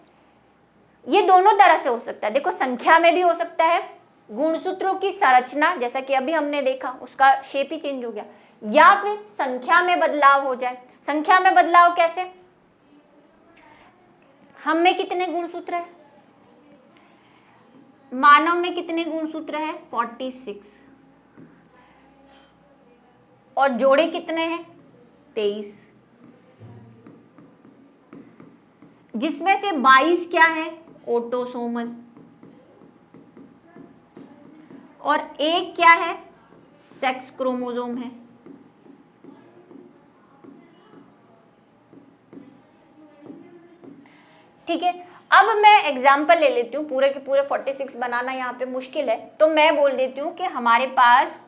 ये दोनों तरह से हो सकता है, देखो संख्या में भी हो सकता है, गुणसूत्रों की संरचना जैसा कि अभी हमने देखा उसका शेप ही चेंज हो गया, या फिर संख्या में बदलाव हो जाए। संख्या में बदलाव कैसे, हम में कितने गुणसूत्र है, मानव में कितने गुणसूत्र है 46, और जोड़े कितने हैं 23, जिसमें से 22 क्या है ऑटोसोमल, और एक क्या है सेक्स क्रोमोसोम है। ठीक है, अब मैं एग्जाम्पल ले लेती हूँ, पूरे के पूरे 46 बनाना यहाँ पे मुश्किल है, तो मैं बोल देती हूँ कि हमारे पास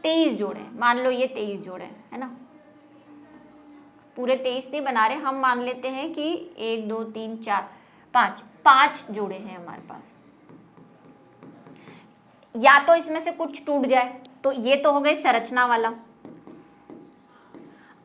23 जोड़े हैं, मान लो ये 23 जोड़े हैं, है ना, पूरे 23 नहीं बना रहे, हम मान लेते हैं कि 1 2 3 4 5 जोड़े हैं हमारे पास। या तो इसमें से कुछ टूट जाए, तो ये तो हो गई संरचना वाला।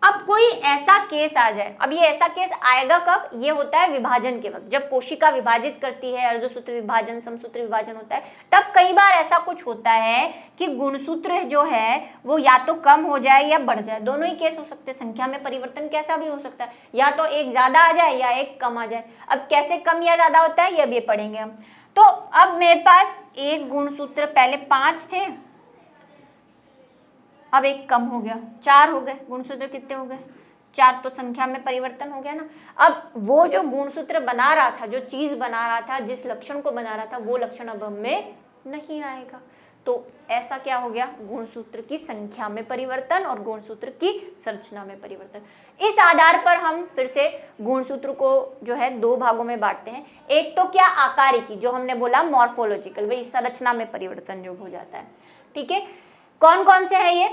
अब कोई ऐसा केस आ जाए, अब ये ऐसा केस आएगा कब, ये होता है विभाजन के वक्त, जब कोशिका विभाजित करती है, अर्धसूत्र विभाजन, समसूत्र विभाजन होता है, तब कई बार ऐसा कुछ होता है कि गुणसूत्र जो है वो या तो कम हो जाए या बढ़ जाए, दोनों ही केस हो सकते हैं। संख्या में परिवर्तन कैसा भी हो सकता है, या तो एक ज्यादा आ जाए या एक कम आ जाए। अब कैसे कम या ज्यादा होता है ये अब ये पढ़ेंगे हम। तो अब मेरे पास एक गुणसूत्र, पहले 5 थे, अब एक कम हो गया, 4 हो गए। गुणसूत्र कितने हो गए 4, तो संख्या में परिवर्तन हो गया ना। अब वो जो गुणसूत्र बना रहा था, जो चीज बना रहा था, जिस लक्षण को बना रहा था, वो लक्षण अब हमें नहीं आएगा। तो ऐसा क्या हो गया, गुणसूत्र की संख्या में परिवर्तन और गुणसूत्र की संरचना में परिवर्तन। इस आधार पर हम फिर से गुणसूत्र को जो है 2 भागों में बांटते हैं। एक तो क्या आकारिकी, जो हमने बोला मॉर्फोलॉजिकल, वही संरचना में परिवर्तन जो हो जाता है। ठीक है, कौन कौन से है ये,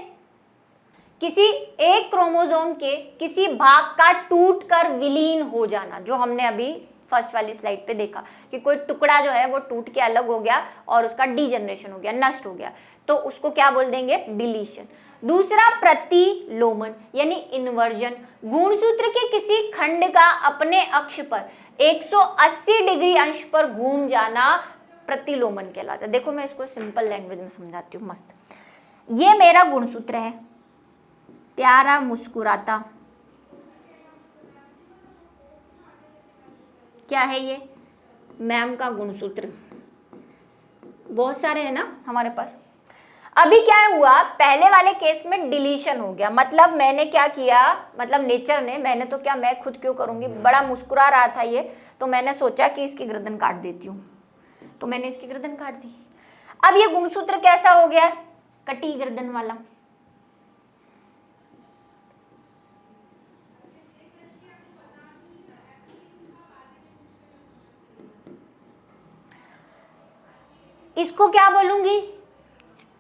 किसी एक क्रोमोसोम के किसी भाग का टूटकर विलीन हो जाना, जो हमने अभी फर्स्ट वाली स्लाइड पे देखा कि कोई टुकड़ा जो है वो टूट के अलग हो गया और उसका डीजनरेशन हो गया, नष्ट हो गया, तो उसको क्या बोल देंगे, डिलीशन। दूसरा प्रतिलोमन यानी इन्वर्जन, गुणसूत्र के किसी खंड का अपने अक्ष पर 180 डिग्री अंश पर घूम जाना प्रतिलोमन कहलाता है। देखो मैं इसको सिंपल लैंग्वेज में समझाती हूँ मस्त। ये मेरा गुणसूत्र है, प्यारा मुस्कुराता, क्या है ये, मैम का गुणसूत्र, बहुत सारे हैं ना हमारे पास। अभी क्या हुआ, पहले वाले केस में डिलीशन हो गया, मतलब मैंने क्या किया, मतलब नेचर ने, मैंने तो क्या, मैं खुद क्यों करूंगी, बड़ा मुस्कुरा रहा था ये, तो मैंने सोचा कि इसकी गर्दन काट देती हूँ, तो मैंने इसकी गर्दन काट दी। अब ये गुणसूत्र कैसा हो गया, कटी गर्दन वाला। इसको क्या बोलूंगी,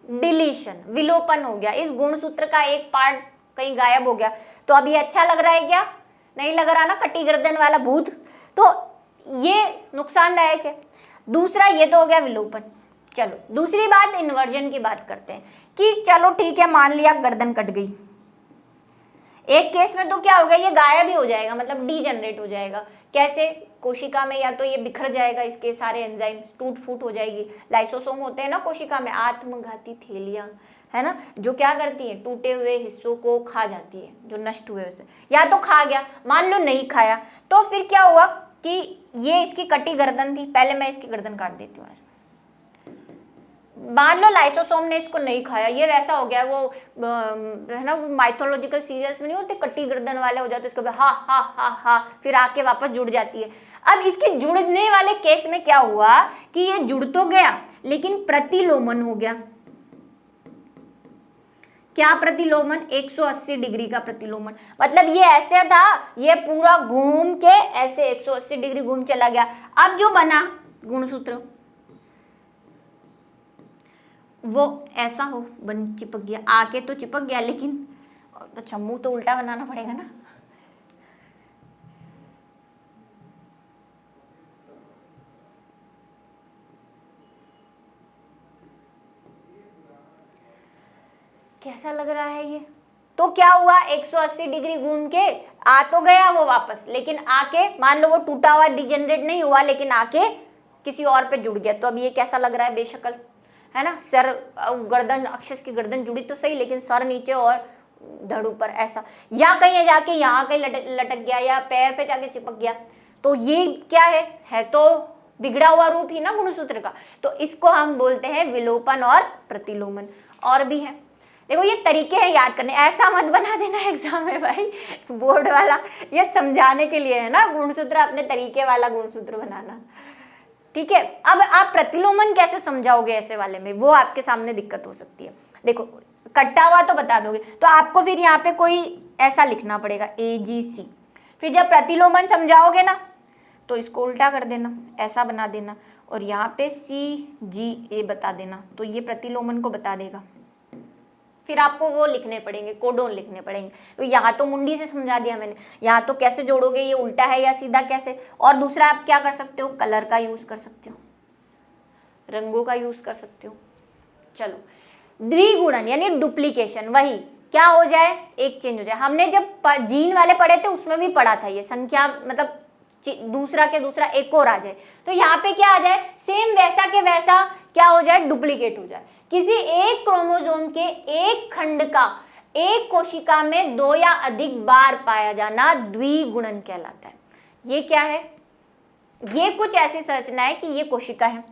डिलीशन, विलोपन हो गया। इस गुणसूत्र का एक पार्ट कहीं गायब हो गया। तो अब ये अच्छा लग रहा है क्या, नहीं लग रहा ना, कटी गर्दन वाला भूत, तो ये नुकसानदायक है। दूसरा ये तो हो गया विलोपन। चलो दूसरी बात इन्वर्जन की बात करते हैं कि चलो ठीक है, मान लिया गर्दन कट गई, एक केस में तो क्या होगा, ये गायब ही हो जाएगा, मतलब डीजनरेट हो जाएगा। कैसे, कोशिका में या तो ये बिखर जाएगा, इसके सारे एंजाइम्स टूट फूट हो जाएगी। लाइसोसोम होते हैं ना कोशिका में, आत्मघाती थैलियां, है ना, जो क्या करती है, टूटे हुए हिस्सों को खा जाती है, जो नष्ट हुए उसे। या तो खा गया, मान लो नहीं खाया, तो फिर क्या हुआ कि ये इसकी कटी गर्दन थी, पहले मैं इसकी गर्दन काट देती हूँ। मान लो लाइसोसोम ने इसको नहीं खाया, ये वैसा हो गया, वो है ना, वो माइथोलॉजिकल सीरियल्स में नहीं होते कटी गर्दन वाले हो जाते, इसको हा हा हा हा, फिर आके वापस जुड़ जाती है। अब इसके जुड़ने वाले केस में क्या हुआ कि ये जुड़ तो गया लेकिन प्रतिलोमन हो गया। क्या प्रतिलोमन, 180 डिग्री का प्रतिलोमन, मतलब ये ऐसे था, ये पूरा घूम के ऐसे 180 डिग्री घूम चला गया। अब जो बना गुणसूत्र वो ऐसा हो बन चिपक गया, आके तो चिपक गया, लेकिन अच्छा मुंह तो उल्टा बनाना पड़ेगा ना। कैसा लग रहा है ये, तो क्या हुआ, 180 डिग्री घूम के आ तो गया वो वापस, लेकिन आके मान लो वो टूटा हुआ डिजेनरेट नहीं हुआ, लेकिन आके किसी और पे जुड़ गया। तो अब ये कैसा लग रहा है, बेशक्ल, है ना, सर गर्दन, अक्षस की गर्दन जुड़ी तो सही, लेकिन सर नीचे और धड़ ऊपर ऐसा, या कहीं जाके यहाँ कहीं लटक गया, या पैर पे जाके चिपक गया। तो ये क्या है तो बिगड़ा हुआ रूप ही ना गुणसूत्र का। तो इसको हम बोलते हैं विलोपन और प्रतिलोमन। और भी है, देखो ये तरीके हैं याद करने, ऐसा मत बना देना एग्जाम में भाई, बोर्ड वाला ये समझाने के लिए है ना, गुणसूत्र अपने तरीके वाला गुणसूत्र बनाना, ठीक है। अब आप प्रतिलोमन कैसे समझाओगे ऐसे वाले में, वो आपके सामने दिक्कत हो सकती है। देखो कटा हुआ तो बता दोगे, तो आपको फिर यहाँ पे कोई ऐसा लिखना पड़ेगा AGC, फिर जब प्रतिलोमन समझाओगे ना तो इसको उल्टा कर देना, ऐसा बना देना, और यहाँ पे CGA बता देना, तो ये प्रतिलोमन को बता देगा। फिर आपको वो लिखने पड़ेंगे, कोडोन लिखने पड़ेंगे। तो यहाँ तो मुंडी से समझा दिया मैंने, यहाँ तो कैसे जोड़ोगे, ये उल्टा है या सीधा कैसे। और दूसरा आप क्या कर सकते हो, कलर का यूज कर सकते हो, रंगों का यूज कर सकते हो। चलो द्विगुणन यानी डुप्लीकेशन, वही क्या हो जाए, एक चेंज हो जाए। हमने जब जीन वाले पढ़े थे उसमें भी पढ़ा था, ये संख्या मतलब दूसरा के दूसरा एक और आ जाए, तो यहाँ पे क्या आ जाए, सेम वैसा के वैसा क्या हो जाए, डुप्लीकेट हो जाए। किसी एक क्रोमोसोम के एक खंड का एक कोशिका में 2 या अधिक बार पाया जाना द्विगुणन कहलाता है। ये क्या है, ये कुछ ऐसी संरचना है कि ये कोशिका है,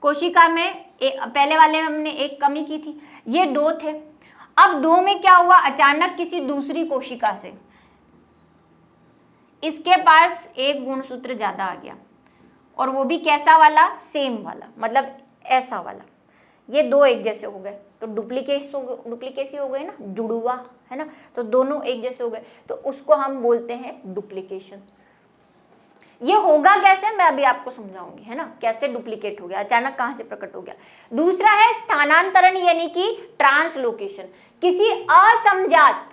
कोशिका में पहले वाले में हमने एक कमी की थी, ये 2 थे, अब 2 में क्या हुआ, अचानक किसी दूसरी कोशिका से इसके पास एक गुणसूत्र ज्यादा आ गया, और वो भी कैसा वाला, सेम वाला, मतलब ऐसा वाला। ये 2 एक जैसे हो गए तो डुप्लीकेसी हो गई ना, जुड़ुआ है ना, तो दोनों एक जैसे हो गए, तो उसको हम बोलते हैं डुप्लीकेशन। ये होगा कैसे, मैं अभी आपको समझाऊंगी, है ना, कैसे डुप्लीकेट हो गया, अचानक कहां से प्रकट हो गया। दूसरा है स्थानांतरण यानी कि ट्रांसलोकेशन, किसी असमजात,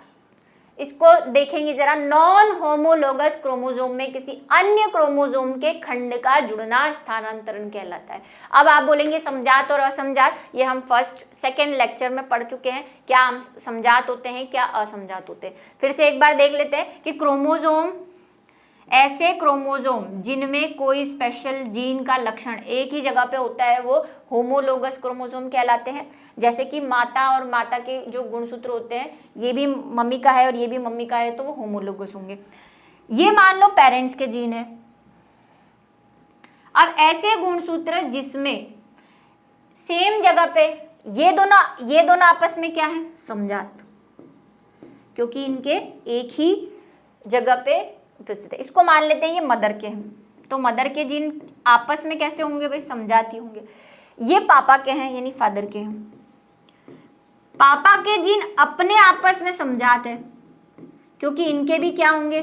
इसको देखेंगे जरा, नॉन होमोलोगस क्रोमोसोम में किसी अन्य क्रोमोसोम के खंड का जुड़ना स्थानांतरण कहलाता है। अब आप बोलेंगे समजात और असमजात, ये हम फर्स्ट सेकंड लेक्चर में पढ़ चुके हैं, क्या हम समजात होते हैं क्या असमजात होते हैं। फिर से एक बार देख लेते हैं कि क्रोमोसोम, ऐसे क्रोमोसोम जिनमें कोई स्पेशल जीन का लक्षण एक ही जगह पे होता है वो होमोलोगस क्रोमोसोम कहलाते हैं। जैसे कि माता और माता के जो गुणसूत्र होते हैं, ये भी मम्मी का है और ये भी मम्मी का है, तो वो होमोलोगस होंगे। ये मान लो पेरेंट्स के जीन है। अब ऐसे गुणसूत्र जिसमें सेम जगह पे ये दोनों आपस में क्या है, समजात, क्योंकि इनके एक ही जगह पे उपस्थित है। इसको मान लेते हैं ये मदर के हैं, तो मदर के जीन आपस में कैसे होंगे भाई, समजात ही होंगे। ये पापा के हैं यानी फादर के हैं, पापा के जीन अपने आपस में समजात है, क्योंकि इनके भी क्या होंगे,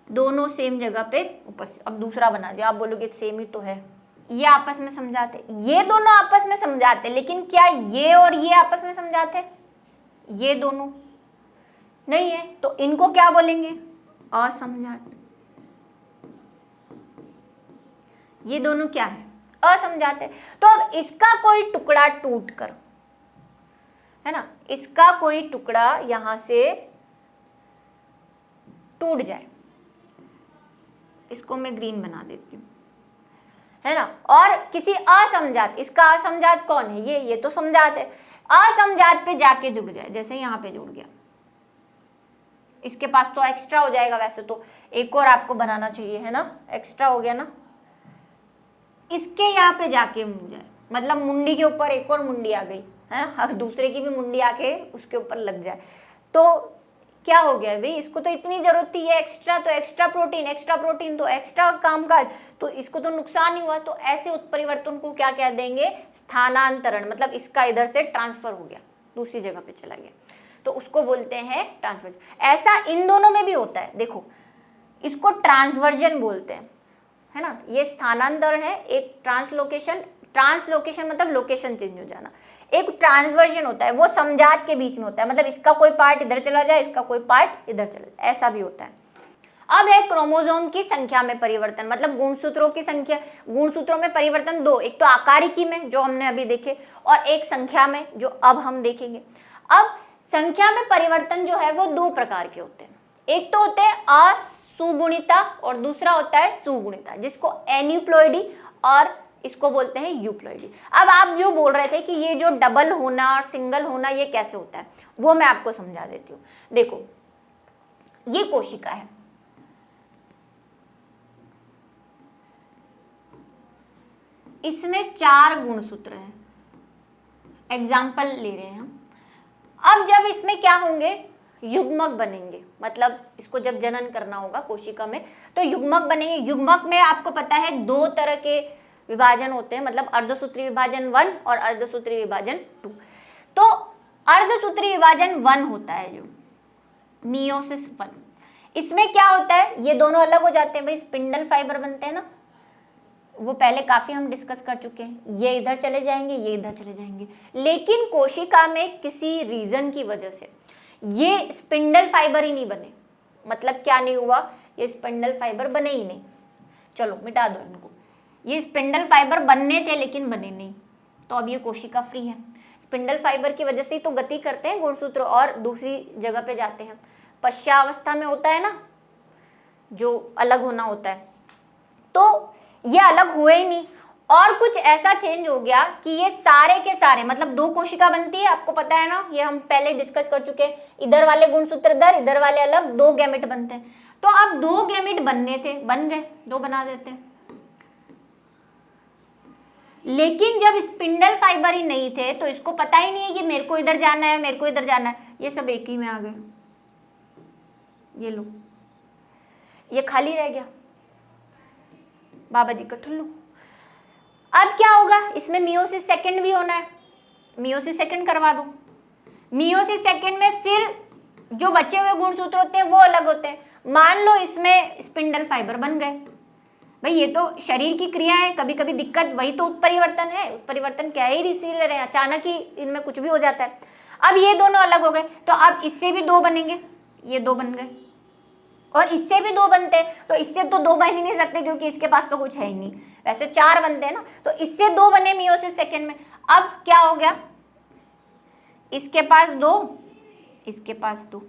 दोनों सेम जगह पे उपस्थित। अब दूसरा बना दिया, आप बोलोगे सेम ही तो है, ये आपस में समझाते, ये दोनों आपस में समझाते, लेकिन क्या ये और ये आपस में समझाते? ये दोनों नहीं है, तो इनको क्या बोलेंगे? असमजात। ये दोनों क्या है? असमजात है। तो अब इसका कोई टुकड़ा टूट कर, है ना, इसका कोई टुकड़ा यहां से टूट जाए, इसको मैं ग्रीन बना देती हूँ, है ना, और किसी असमजात, इसका असमजात कौन है? ये तो समजात है, असमजात पे जाके जुड़ जाए, जैसे यहाँ पे जुड़ गया, इसके पास तो एक्स्ट्रा हो जाएगा, वैसे तो एक और आपको बनाना चाहिए, है ना, एक्स्ट्रा हो गया ना, इसके यहाँ पे जाके मुड़ जाए, मतलब मुंडी के ऊपर एक और मुंडी आ गई, है ना, दूसरे की भी मुंडी आके उसके ऊपर लग जाए, तो क्या हो गया भाई, इसको तो इतनी जरूरत थी, है एक्स्ट्रा, तो एक्स्ट्रा प्रोटीन तो एक्स्ट्रा कामकाज, तो इसको तो नुकसान ही हुआ, तो ऐसे उत्परिवर्तन को क्या कह देंगे? स्थानांतरण, मतलब इसका इधर से ट्रांसफर हो गया, दूसरी जगह पे चला गया, तो उसको बोलते हैं ट्रांसवर्जन। ऐसा इन दोनों में भी होता है, देखो इसको ट्रांसवर्जन बोलते हैं, है ना, ये स्थानांतरण है, एक ट्रांसलोकेशन मतलब लोकेशन चेंज हो जाना, एक ट्रांसवर्जन होता है, वो समजात के बीच में होता है, मतलब इसका कोई पार्ट इधर चला जाए, इसका कोई पार्ट इधर चला जाए, ऐसा भी होता है। अब है क्रोमोसोम की संख्या में परिवर्तन, मतलब गुणसूत्रों की संख्या, गुणसूत्रों में परिवर्तन दो, एक तो आकारिकी में जो हमने अभी देखे, और एक संख्या में जो अब हम देखेंगे। अब संख्या में परिवर्तन जो है वो दो प्रकार के होते हैं, एक तो होते हैं असुगुणिता और दूसरा होता है सुगुणिता, जिसको एन्यूप्लॉइडी और इसको बोलते हैं यूप्लॉइडी। अब आप जो बोल रहे थे कि ये जो डबल होना और सिंगल होना ये कैसे होता है, वो मैं आपको समझा देती हूँ। देखो ये कोशिका है, इसमें 4 गुणसूत्र हैं, एग्जाम्पल ले रहे हैं हम। अब जब इसमें क्या होंगे? युग्मक बनेंगे, मतलब इसको जब जनन करना होगा कोशिका में तो युग्मक बनेंगे। युग्मक में आपको पता है 2 तरह के विभाजन होते हैं, मतलब अर्धसूत्री विभाजन 1 और अर्धसूत्री विभाजन 2। तो अर्धसूत्री विभाजन 1 होता है जो मियोसिस 1, इसमें क्या होता है? ये दोनों अलग हो जाते हैं भाई, स्पिंडल फाइबर बनते हैं ना, वो पहले काफी हम डिस्कस कर चुके हैं, ये इधर चले जाएंगे, ये इधर चले जाएंगे, लेकिन कोशिका में किसी रीजन की वजह से ये स्पिंडल फाइबर ही नहीं बने। मतलब क्या नहीं हुआ? ये स्पिंडल फाइबर बने ही नहीं, चलो मिटा दो इनको। ये स्पिंडल फाइबर बनने थे लेकिन बने नहीं, तो अब ये कोशिका फ्री है। स्पिंडल फाइबर की वजह से ही तो गति करते हैं गुणसूत्र और दूसरी जगह पे जाते हैं। पश्चावस्था में होता है ना, जो अलग होना होता है, तो ये अलग हुए ही नहीं, और कुछ ऐसा चेंज हो गया कि ये सारे के सारे, मतलब 2 कोशिका बनती है, आपको पता है ना, ये हम पहले डिस्कस कर चुके हैं। इधर वाले गुणसूत्र इधर वाले अलग, 2 गैमेट बनते हैं। तो अब 2 गैमेट बनने थे, बन गए, 2 बना देते हैं। लेकिन जब स्पिंडल फाइबर ही नहीं थे तो इसको पता ही नहीं है कि मेरे को इधर जाना है, मेरे को इधर जाना है, ये सब एक ही में आ गए। ये लो, ये खाली रह गया, बाबा जी का ठुल्लू। अब क्या होगा? इसमें मियोसिस सेकंड भी होना है, मियोसिस सेकंड करवा दो। मियोसिस सेकंड में फिर जो बचे हुए गुणसूत्र होते हैं वो अलग होते हैं। मान लो इसमें स्पिंडल फाइबर बन गए, भाई ये तो शरीर की क्रिया है, कभी कभी दिक्कत, वही तो उत्परिवर्तन है। उत्परिवर्तन क्या ही इसीलिए रहे, अचानक ही इनमें कुछ भी हो जाता है। अब ये दोनों अलग हो गए, तो अब इससे भी 2 बनेंगे, ये 2 बन गए, और इससे भी 2 बनते हैं, तो इससे तो 2 बन ही नहीं सकते क्योंकि इसके पास तो कुछ है ही नहीं, वैसे 4 बनते हैं ना, तो इससे 2 बने मियोसिस सेकंड में। अब क्या हो गया? इसके पास 2, इसके पास 2।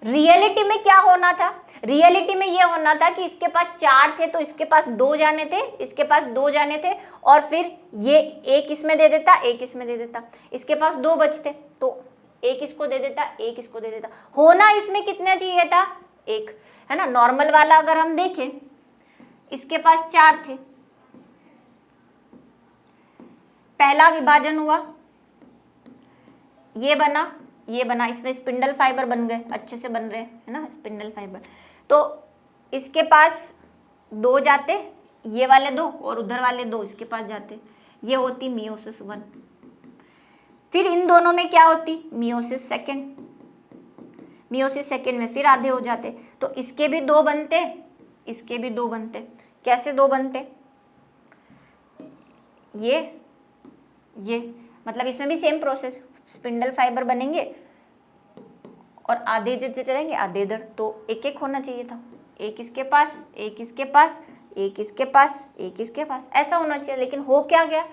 रियलिटी में क्या होना था? रियलिटी में ये होना था कि इसके पास 4 थे तो इसके पास 2 जाने थे, इसके पास 2 जाने थे, और फिर ये एक इसमें दे देता, एक इसमें दे देता, इसके पास 2 बचते तो एक इसको दे देता, एक इसको दे देता। होना इसमें कितना चाहिए था? 1, है ना। नॉर्मल वाला अगर हम देखें, इसके पास 4 थे, पहला विभाजन हुआ, ये बना, ये बना, इसमें स्पिंडल फाइबर बन गए, अच्छे से बन रहे हैं, है ना, स्पिंडल फाइबर। तो इसके पास 2 जाते, ये वाले 2 और उधर वाले 2 इसके पास जाते, ये होती मियोसिस 1। फिर इन दोनों में क्या होती? Meiosis second. मियोसिस सेकंड में फिर आधे हो जाते, तो इसके भी 2 बनते, इसके भी 2 बनते। कैसे 2 बनते? ये मतलब इसमें भी सेम प्रोसेस, स्पिंडल फाइबर बनेंगे और आधे इधर से चलेंगे, आधे इधर, तो एक एक होना चाहिए था, एक इसके पास, एक इसके पास, एक इसके पास, एक इसके पास, ऐसा होना चाहिए। लेकिन हो क्या गया,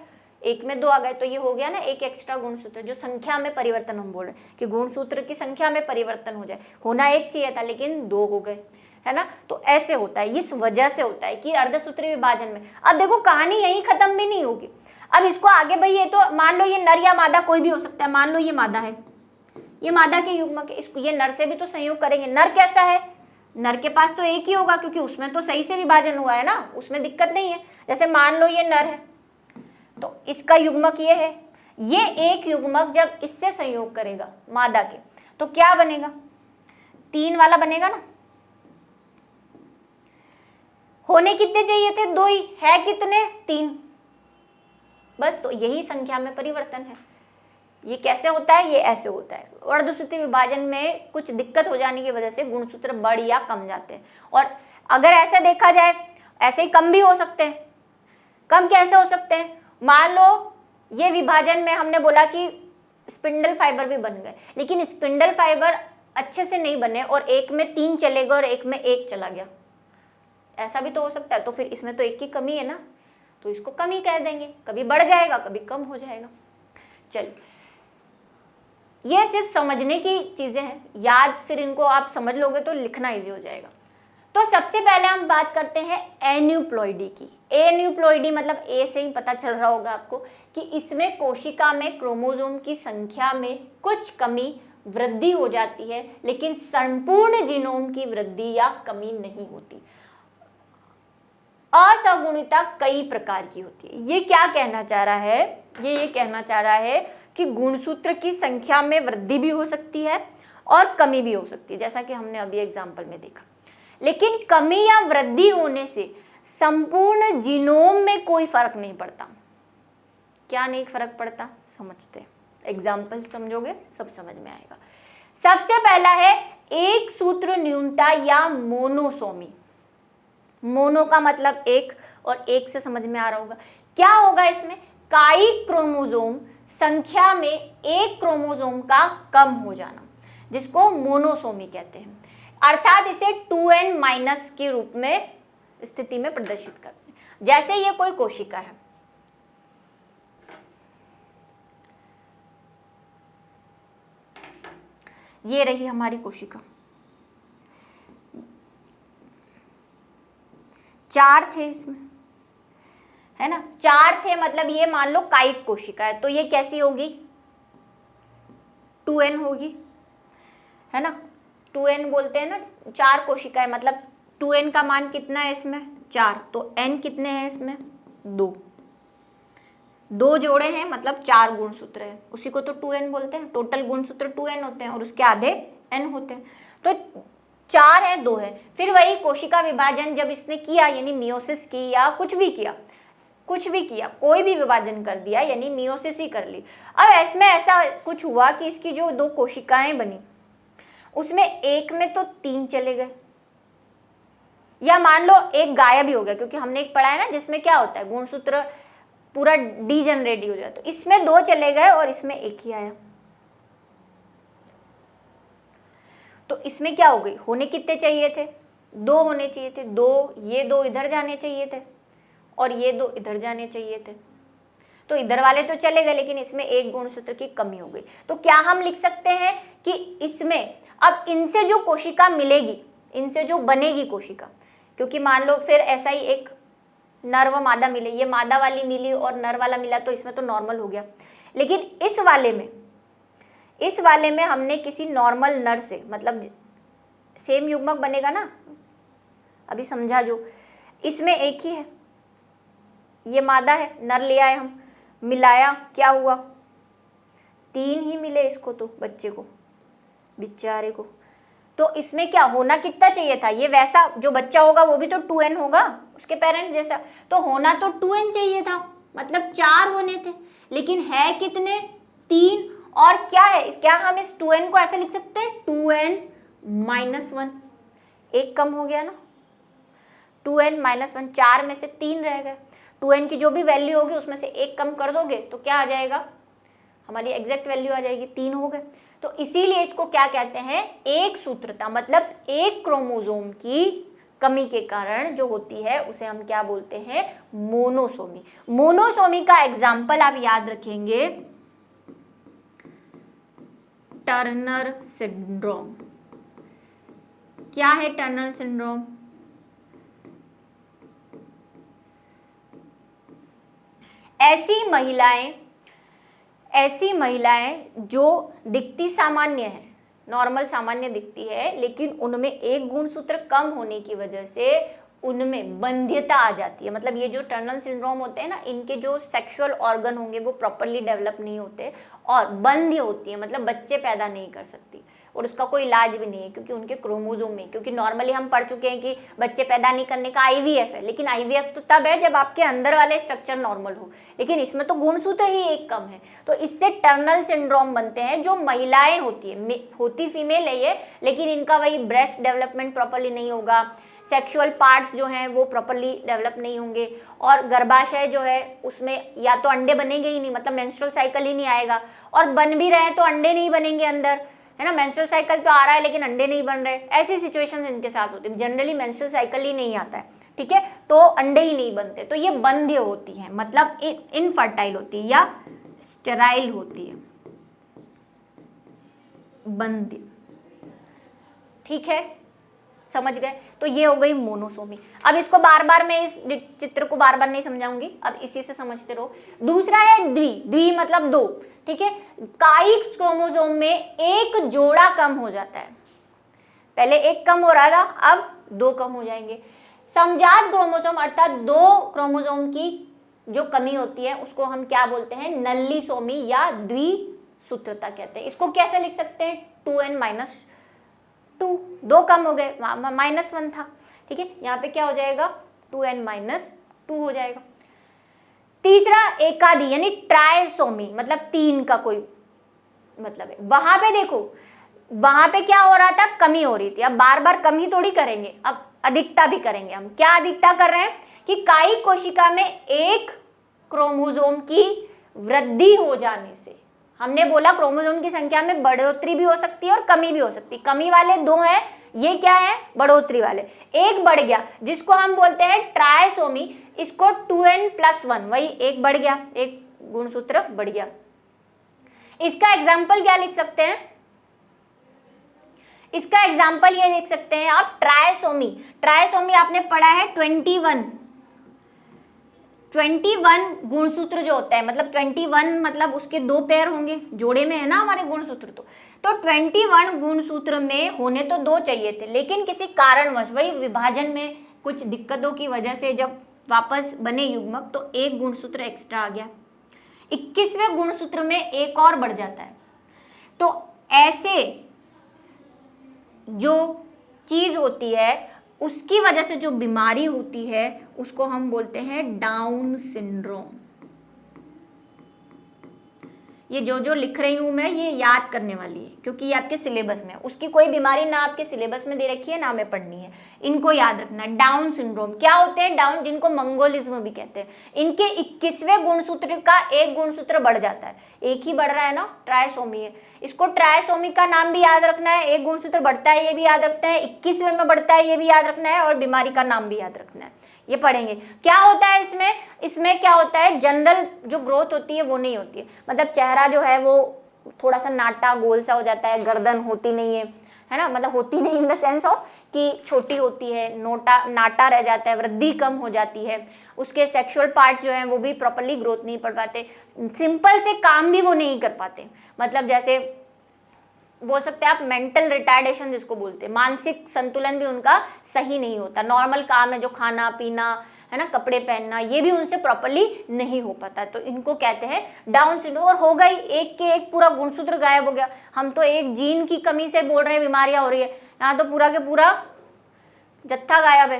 एक में दो आ गए, तो ये हो गया ना एक एक्स्ट्रा गुणसूत्र, जो संख्या में परिवर्तन हम बोल रहे हैं कि गुणसूत्र की संख्या में परिवर्तन हो जाए। होना एक चाहिए था लेकिन दो हो गए, है ना। तो ऐसे होता है, इस वजह से होता है कि अर्धसूत्री विभाजन में। अब देखो कहानी यहीं खत्म भी नहीं होगी, अब इसको आगे भाई, ये तो मान लो ये नर या मादा कोई भी हो सकता है, मान लो ये मादा है, ये मादा के युग्मक है, इसको ये नर से भी तो संयोग करेंगे। नर कैसा है, नर के पास तो एक ही होगा क्योंकि उसमें तो सही से विभाजन हुआ है ना, उसमें दिक्कत नहीं है। जैसे मान लो ये नर है तो इसका युग्मक ये है, ये एक युग्मक जब इससे संयोग करेगा मादा के तो क्या बनेगा, 3 वाला बनेगा ना। होने कितने चाहिए थे, 2 ही, है कितने, 3, बस। तो यही संख्या में परिवर्तन है। ये कैसे होता है, ये ऐसे होता है। अर्धसूत्री विभाजन में कुछ दिक्कत हो जाने की वजह से गुणसूत्र बढ़ या कम जाते हैं। और अगर ऐसे देखा जाए, ऐसे ही कम भी हो सकते हैं। कम कैसे हो सकते हैं, मान लो ये विभाजन में हमने बोला कि स्पिंडल फाइबर भी बन गए, लेकिन स्पिंडल फाइबर अच्छे से नहीं बने और एक में 3 चले गए और एक में 1 चला गया, ऐसा भी तो हो सकता है। तो फिर इसमें तो 1 की कमी है ना, तो इसको कमी कह देंगे, कभी बढ़ जाएगा कभी कम हो जाएगा। चलिए, ये सिर्फ समझने की चीजें हैं, याद फिर इनको आप समझ लोगे तो लिखना इजी हो जाएगा। तो सबसे पहले हम बात करते हैं एन्यूप्लॉइडी की। एन्यूप्लॉइडी मतलब ए से ही पता चल रहा होगा आपको कि इसमें कोशिका में क्रोमोसोम की संख्या में कुछ कमी वृद्धि हो जाती है, लेकिन संपूर्ण जीनोम की वृद्धि या कमी नहीं होती। असगुणिता कई प्रकार की होती है। ये क्या कहना चाह रहा है, ये कहना चाह रहा है कि गुणसूत्र की संख्या में वृद्धि भी हो सकती है और कमी भी हो सकती है, जैसा कि हमने अभी एग्जाम्पल में देखा। लेकिन कमी या वृद्धि होने से संपूर्ण जीनोम में कोई फर्क नहीं पड़ता। क्या नहीं फर्क पड़ता, समझते हैं, एग्जाम्पल समझोगे सब समझ में आएगा। सबसे पहला है एक सूत्र न्यूनता या मोनोसोमी। मोनो का मतलब एक, और एक से समझ में आ रहा होगा क्या होगा इसमें, काई क्रोमोसोम संख्या में एक क्रोमोसोम का कम हो जाना, जिसको मोनोसोमी कहते हैं। अर्थात इसे 2n माइनस के रूप में स्थिति में प्रदर्शित करते हैं। जैसे ये कोई कोशिका है, ये रही हमारी कोशिका, 4 थे इसमें, है ना, 4 थे, मतलब ये मान लो कायिक कोशिका है, तो ये कैसी होगी, 2n होगी, है ना। 2n बोलते हैं ना, 4 कोशिका है, मतलब 2n का मान कितना है इसमें, 4, तो n कितने हैं इसमें, 2 जोड़े हैं, मतलब 4 गुणसूत्र है, उसी को तो 2n बोलते हैं। टोटल गुणसूत्र 2n होते हैं और उसके आधे n होते हैं, तो 4 है, 2 है। फिर वही कोशिका विभाजन जब इसने किया, यानी मियोसिस की या कुछ भी किया, कोई भी विभाजन कर दिया, यानी मियोसिस ही कर ली। अब इसमें ऐसा कुछ हुआ कि इसकी जो 2 कोशिकाएं बनी, उसमें एक में तो 3 चले गए, या मान लो एक गायब ही हो गया, क्योंकि हमने एक पढ़ा है ना जिसमें क्या होता है, गुणसूत्र पूरा डीजनरेट हो जाए, तो इसमें 2 चले गए और इसमें 1 ही आया। तो इसमें क्या हो गई, होने कितने चाहिए थे, 2 होने चाहिए थे, 2, ये 2 इधर जाने चाहिए थे और ये 2 इधर जाने चाहिए थे, तो इधर वाले तो चले गए, लेकिन इसमें एक गुणसूत्र की कमी हो गई। तो क्या हम लिख सकते हैं कि इसमें अब इनसे जो कोशिका मिलेगी, इनसे जो बनेगी कोशिका, क्योंकि मान लो फिर ऐसा ही एक नर व मादा मिले, ये मादा वाली मिली और नर वाला मिला, तो इसमें तो नॉर्मल हो गया। लेकिन इस वाले में हमने किसी नॉर्मल नर से, मतलब सेम युग्मक बनेगा ना, अभी समझा, जो इसमें एक ही है, ये मादा है, नर ले आए हम, मिलाया, क्या हुआ, 3 ही मिले इसको, तो बच्चे को, बेचारे को। तो इसमें क्या होना कितना चाहिए था, ये वैसा जो बच्चा होगा वो भी तो 2n होगा, उसके पेरेंट्स जैसा, तो होना तो 2n चाहिए था, मतलब 4 होने थे, लेकिन है कितने, 3। और क्या है, क्या हम इस 2n को ऐसे लिख सकते हैं, 2n - 1, एक कम हो गया ना। 2n माइनस 1, 4 में से 3 रह गए। 2n की जो भी वैल्यू होगी उसमें से 1 कम कर दोगे तो क्या आ जाएगा, हमारी एग्जैक्ट वैल्यू आ जाएगी, 3 हो गए। तो इसीलिए इसको क्या कहते हैं, एक सूत्रता, मतलब एक क्रोमोसोम की कमी के कारण जो होती है उसे हम क्या बोलते हैं, मोनोसोमी। मोनोसोमी का एग्जाम्पल आप याद रखेंगे, टर्नर सिंड्रोम। क्या है टर्नर सिंड्रोम? ऐसी महिलाएं जो दिखती सामान्य है, नॉर्मल सामान्य दिखती है, लेकिन उनमें एक गुणसूत्र कम होने की वजह से उनमें बंध्यता आ जाती है। मतलब ये जो टर्नर सिंड्रोम होते हैं ना, इनके जो सेक्सुअल ऑर्गन होंगे वो प्रॉपरली डेवलप नहीं होते और बंध्य होती है, मतलब बच्चे पैदा नहीं कर सकती, और उसका कोई इलाज भी नहीं है क्योंकि उनके क्रोमोसोम में, क्योंकि नॉर्मली हम पढ़ चुके हैं कि बच्चे पैदा नहीं करने का आईवीएफ है, लेकिन आईवीएफ तो तब है जब आपके अंदर वाले स्ट्रक्चर नॉर्मल हो, लेकिन इसमें तो गुणसूत्र ही एक कम है। तो इससे टर्नर सिंड्रोम बनते हैं। जो महिलाएं होती फीमेल है ये, लेकिन इनका वही ब्रेस्ट डेवलपमेंट प्रॉपरली नहीं होगा, सेक्सुअल पार्ट्स जो हैं वो प्रॉपरली डेवलप नहीं होंगे, और गर्भाशय जो है उसमें या तो अंडे बनेंगे ही नहीं, मतलब मेंस्ट्रुअल साइकिल ही नहीं आएगा, और बन भी रहे हैं तो अंडे नहीं बनेंगे अंदर, है ना। मेंस्ट्रुअल साइकिल तो आ रहा है लेकिन अंडे नहीं बन रहे, ऐसी सिचुएशंस इनके साथ होती है। जनरली मेंस्ट्रुअल साइकिल ही नहीं आता है, ठीक है, तो अंडे ही नहीं बनते, तो ये बंध्य होती हैं, मतलब इनफर्टाइल होती है या स्टेराइल होती है, बंध्य। ठीक है, समझ गए। तो ये हो गई मोनोसोमी। अब इसको बार बार मैं इस चित्र को बार बार नहीं समझाऊंगी, अब इसी से समझते रहो। दूसरा है द्वि मतलब दो, ठीक है। काई क्रोमोसोम में एक जोड़ा कम हो जाता है, पहले एक कम हो रहा था, अब 2 कम हो जाएंगे। समजात क्रोमोसोम अर्थात 2 क्रोमोसोम की जो कमी होती है उसको हम क्या बोलते हैं, नल्लीसोमी या द्विसूत्रता कहते हैं। इसको कैसे लिख सकते हैं, 2n माइनस 2, 2 कम हो गए, -1 था, ठीक है, यहाँ पे क्या हो जाएगा, 2n माइनस 2 हो जाएगा। तीसरा एकाधी यानी ट्राइसोमी, मतलब 3 का कोई मतलब है। वहां पे देखो, वहां पे क्या हो रहा था, कमी हो रही थी, अब बार बार कम ही थोड़ी करेंगे, अब अधिकता भी करेंगे। हम क्या अधिकता कर रहे हैं कि काई कोशिका में एक क्रोमोसोम की वृद्धि हो जाने से, हमने बोला क्रोमोसोम की संख्या में बढ़ोतरी भी हो सकती है और कमी भी हो सकती है। कमी वाले 2 हैं, ये क्या है, बढ़ोतरी वाले। एक बढ़ गया जिसको हम बोलते हैं ट्राइसोमी, इसको 2n + 1, वही एक बढ़ गया, एक गुणसूत्र बढ़ गया। इसका एग्जाम्पल क्या लिख सकते हैं, इसका एग्जाम्पल ये लिख सकते हैं आप, ट्राइसोमी। ट्राइसोमी आपने पढ़ा है 21 गुणसूत्र जो होता है, मतलब 21 मतलब उसके 2 पेयर होंगे, जोड़े में है ना हमारे गुणसूत्र। तो 21 गुणसूत्र में होने तो 2 चाहिए थे, लेकिन किसी कारणवश वही विभाजन में कुछ दिक्कतों की वजह से जब वापस बने युग्मक तो एक गुणसूत्र एक्स्ट्रा आ गया, 21वें गुणसूत्र में एक और बढ़ जाता है। तो ऐसे जो चीज होती है उसकी वजह से जो बीमारी होती है उसको हम बोलते हैं डाउन सिंड्रोम। ये जो लिख रही हूं मैं, ये याद करने वाली है क्योंकि ये आपके सिलेबस में है। उसकी कोई बीमारी ना आपके सिलेबस में दे रखी है ना हमें पढ़नी है, इनको याद रखना है। डाउन सिंड्रोम क्या होते हैं, डाउन जिनको मंगोलिज्म भी कहते हैं, इनके 21वें गुणसूत्र का एक गुणसूत्र बढ़ जाता है, एक ही बढ़ रहा है ना, ट्राइसोमी है। इसको ट्राइसोमी का नाम भी याद रखना है, एक गुणसूत्र बढ़ता है ये भी याद रखना है, 21वें में बढ़ता है ये भी याद रखना है, और बीमारी का नाम भी याद रखना है, ये पढ़ेंगे। क्या होता है इसमें क्या होता है, जनरल जो ग्रोथ होती है वो नहीं होती है, मतलब चेहरा जो है वो थोड़ा सा नाटा गोल सा हो जाता है, गर्दन होती नहीं है ना, मतलब होती नहीं इन द सेंस ऑफ कि छोटी होती है, नाटा रह जाता है, वृद्धि कम हो जाती है, उसके सेक्सुअल पार्ट्स जो हैं वो भी प्रॉपरली ग्रोथ नहीं कर पाते, सिंपल से काम भी वो नहीं कर पाते, मतलब जैसे बोल सकते हैं आप मेंटल रिटार्डेशन जिसको बोलते हैं, मानसिक संतुलन भी उनका सही नहीं होता। नॉर्मल काम है जो खाना पीना है ना, कपड़े पहनना, ये भी उनसे प्रॉपरली नहीं हो पाता, तो इनको कहते हैं डाउन सिंड्रोम। और हो गई, एक के एक पूरा गुणसूत्र गायब हो गया। हम तो एक जीन की कमी से बोल रहे हैं बीमारियां हो रही है, यहाँ तो पूरा के पूरा जत्था गायब है।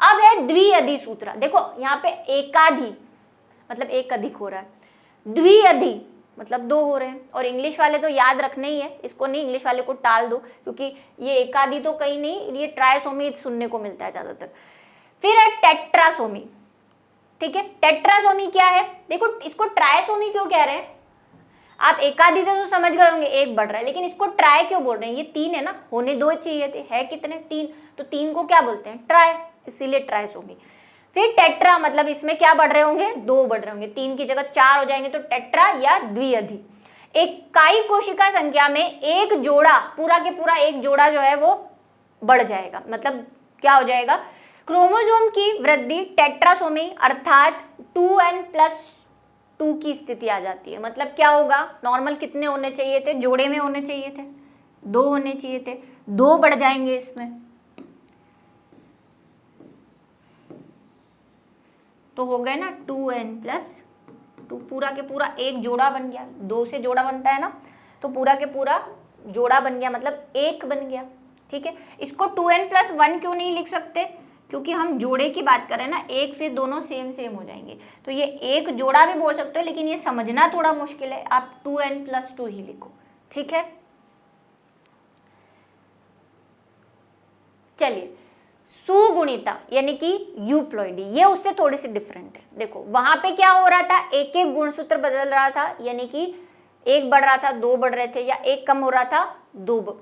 अब है द्विअधिसूत्र, देखो यहाँ पे एकाधी मतलब एक अधिक हो रहा है, द्विअधि मतलब 2 हो रहे हैं, और इंग्लिश वाले तो याद रखना ही है, इसको नहीं, इंग्लिश वाले को टाल दो क्योंकि ये एकाधी तो कहीं नहीं, ये ट्राइसोमी सुनने को मिलता है ज़्यादातर। फिर है टेट्रासोमी, ठीक है। टेट्रासोमी क्या है, देखो इसको ट्राइसोमी क्यों कह रहे हैं, आप एकादि से तो समझ गए होंगे, एक बढ़ रहा है, लेकिन इसको ट्राई क्यों बोल रहे हैं, ये 3 है ना, होने 2 चाहिए थे, है कितने 3, तो 3 को क्या बोलते हैं, ट्राई, इसीलिए ट्राइसोमी। फिर टेट्रा मतलब इसमें क्या बढ़ रहे होंगे, 2 बढ़ रहे होंगे, 3 की जगह 4 हो जाएंगे, तो टेट्रा या द्विअधि। इकाई कोशिका संख्या में एक जोड़ा, पूरा के पूरा एक जोड़ा जो है वो बढ़ जाएगा, मतलब क्या हो जाएगा, क्रोमोसोम की वृद्धि टेट्रासोमी अर्थात 2n+2 की स्थिति आ जाती है। मतलब क्या होगा, नॉर्मल कितने होने चाहिए थे, जोड़े में होने चाहिए थे, 2 होने चाहिए थे, 2 बढ़ जाएंगे इसमें, तो हो गए ना 2n+2, पूरा के पूरा एक जोड़ा बन गया, 2 से जोड़ा बनता है ना, तो पूरा के पूरा जोड़ा बन गया, मतलब 1 बन गया, ठीक है। इसको 2n+1 क्यों नहीं लिख सकते, क्योंकि हम जोड़े की बात करें ना, 1 फिर दोनों सेम हो जाएंगे, तो ये एक जोड़ा भी बोल सकते हो, लेकिन ये समझना थोड़ा मुश्किल है, आप 2n+2 ही लिखो, ठीक है। चलिए, सुगुणिता यानी कि यूप्लॉइडी, ये उससे थोड़ी सी डिफरेंट है। देखो वहां पे क्या हो रहा था, एक एक गुणसूत्र बदल रहा था, यानी कि 1 बढ़ रहा था, 2 बढ़ रहे थे, या 1 कम हो रहा था, 2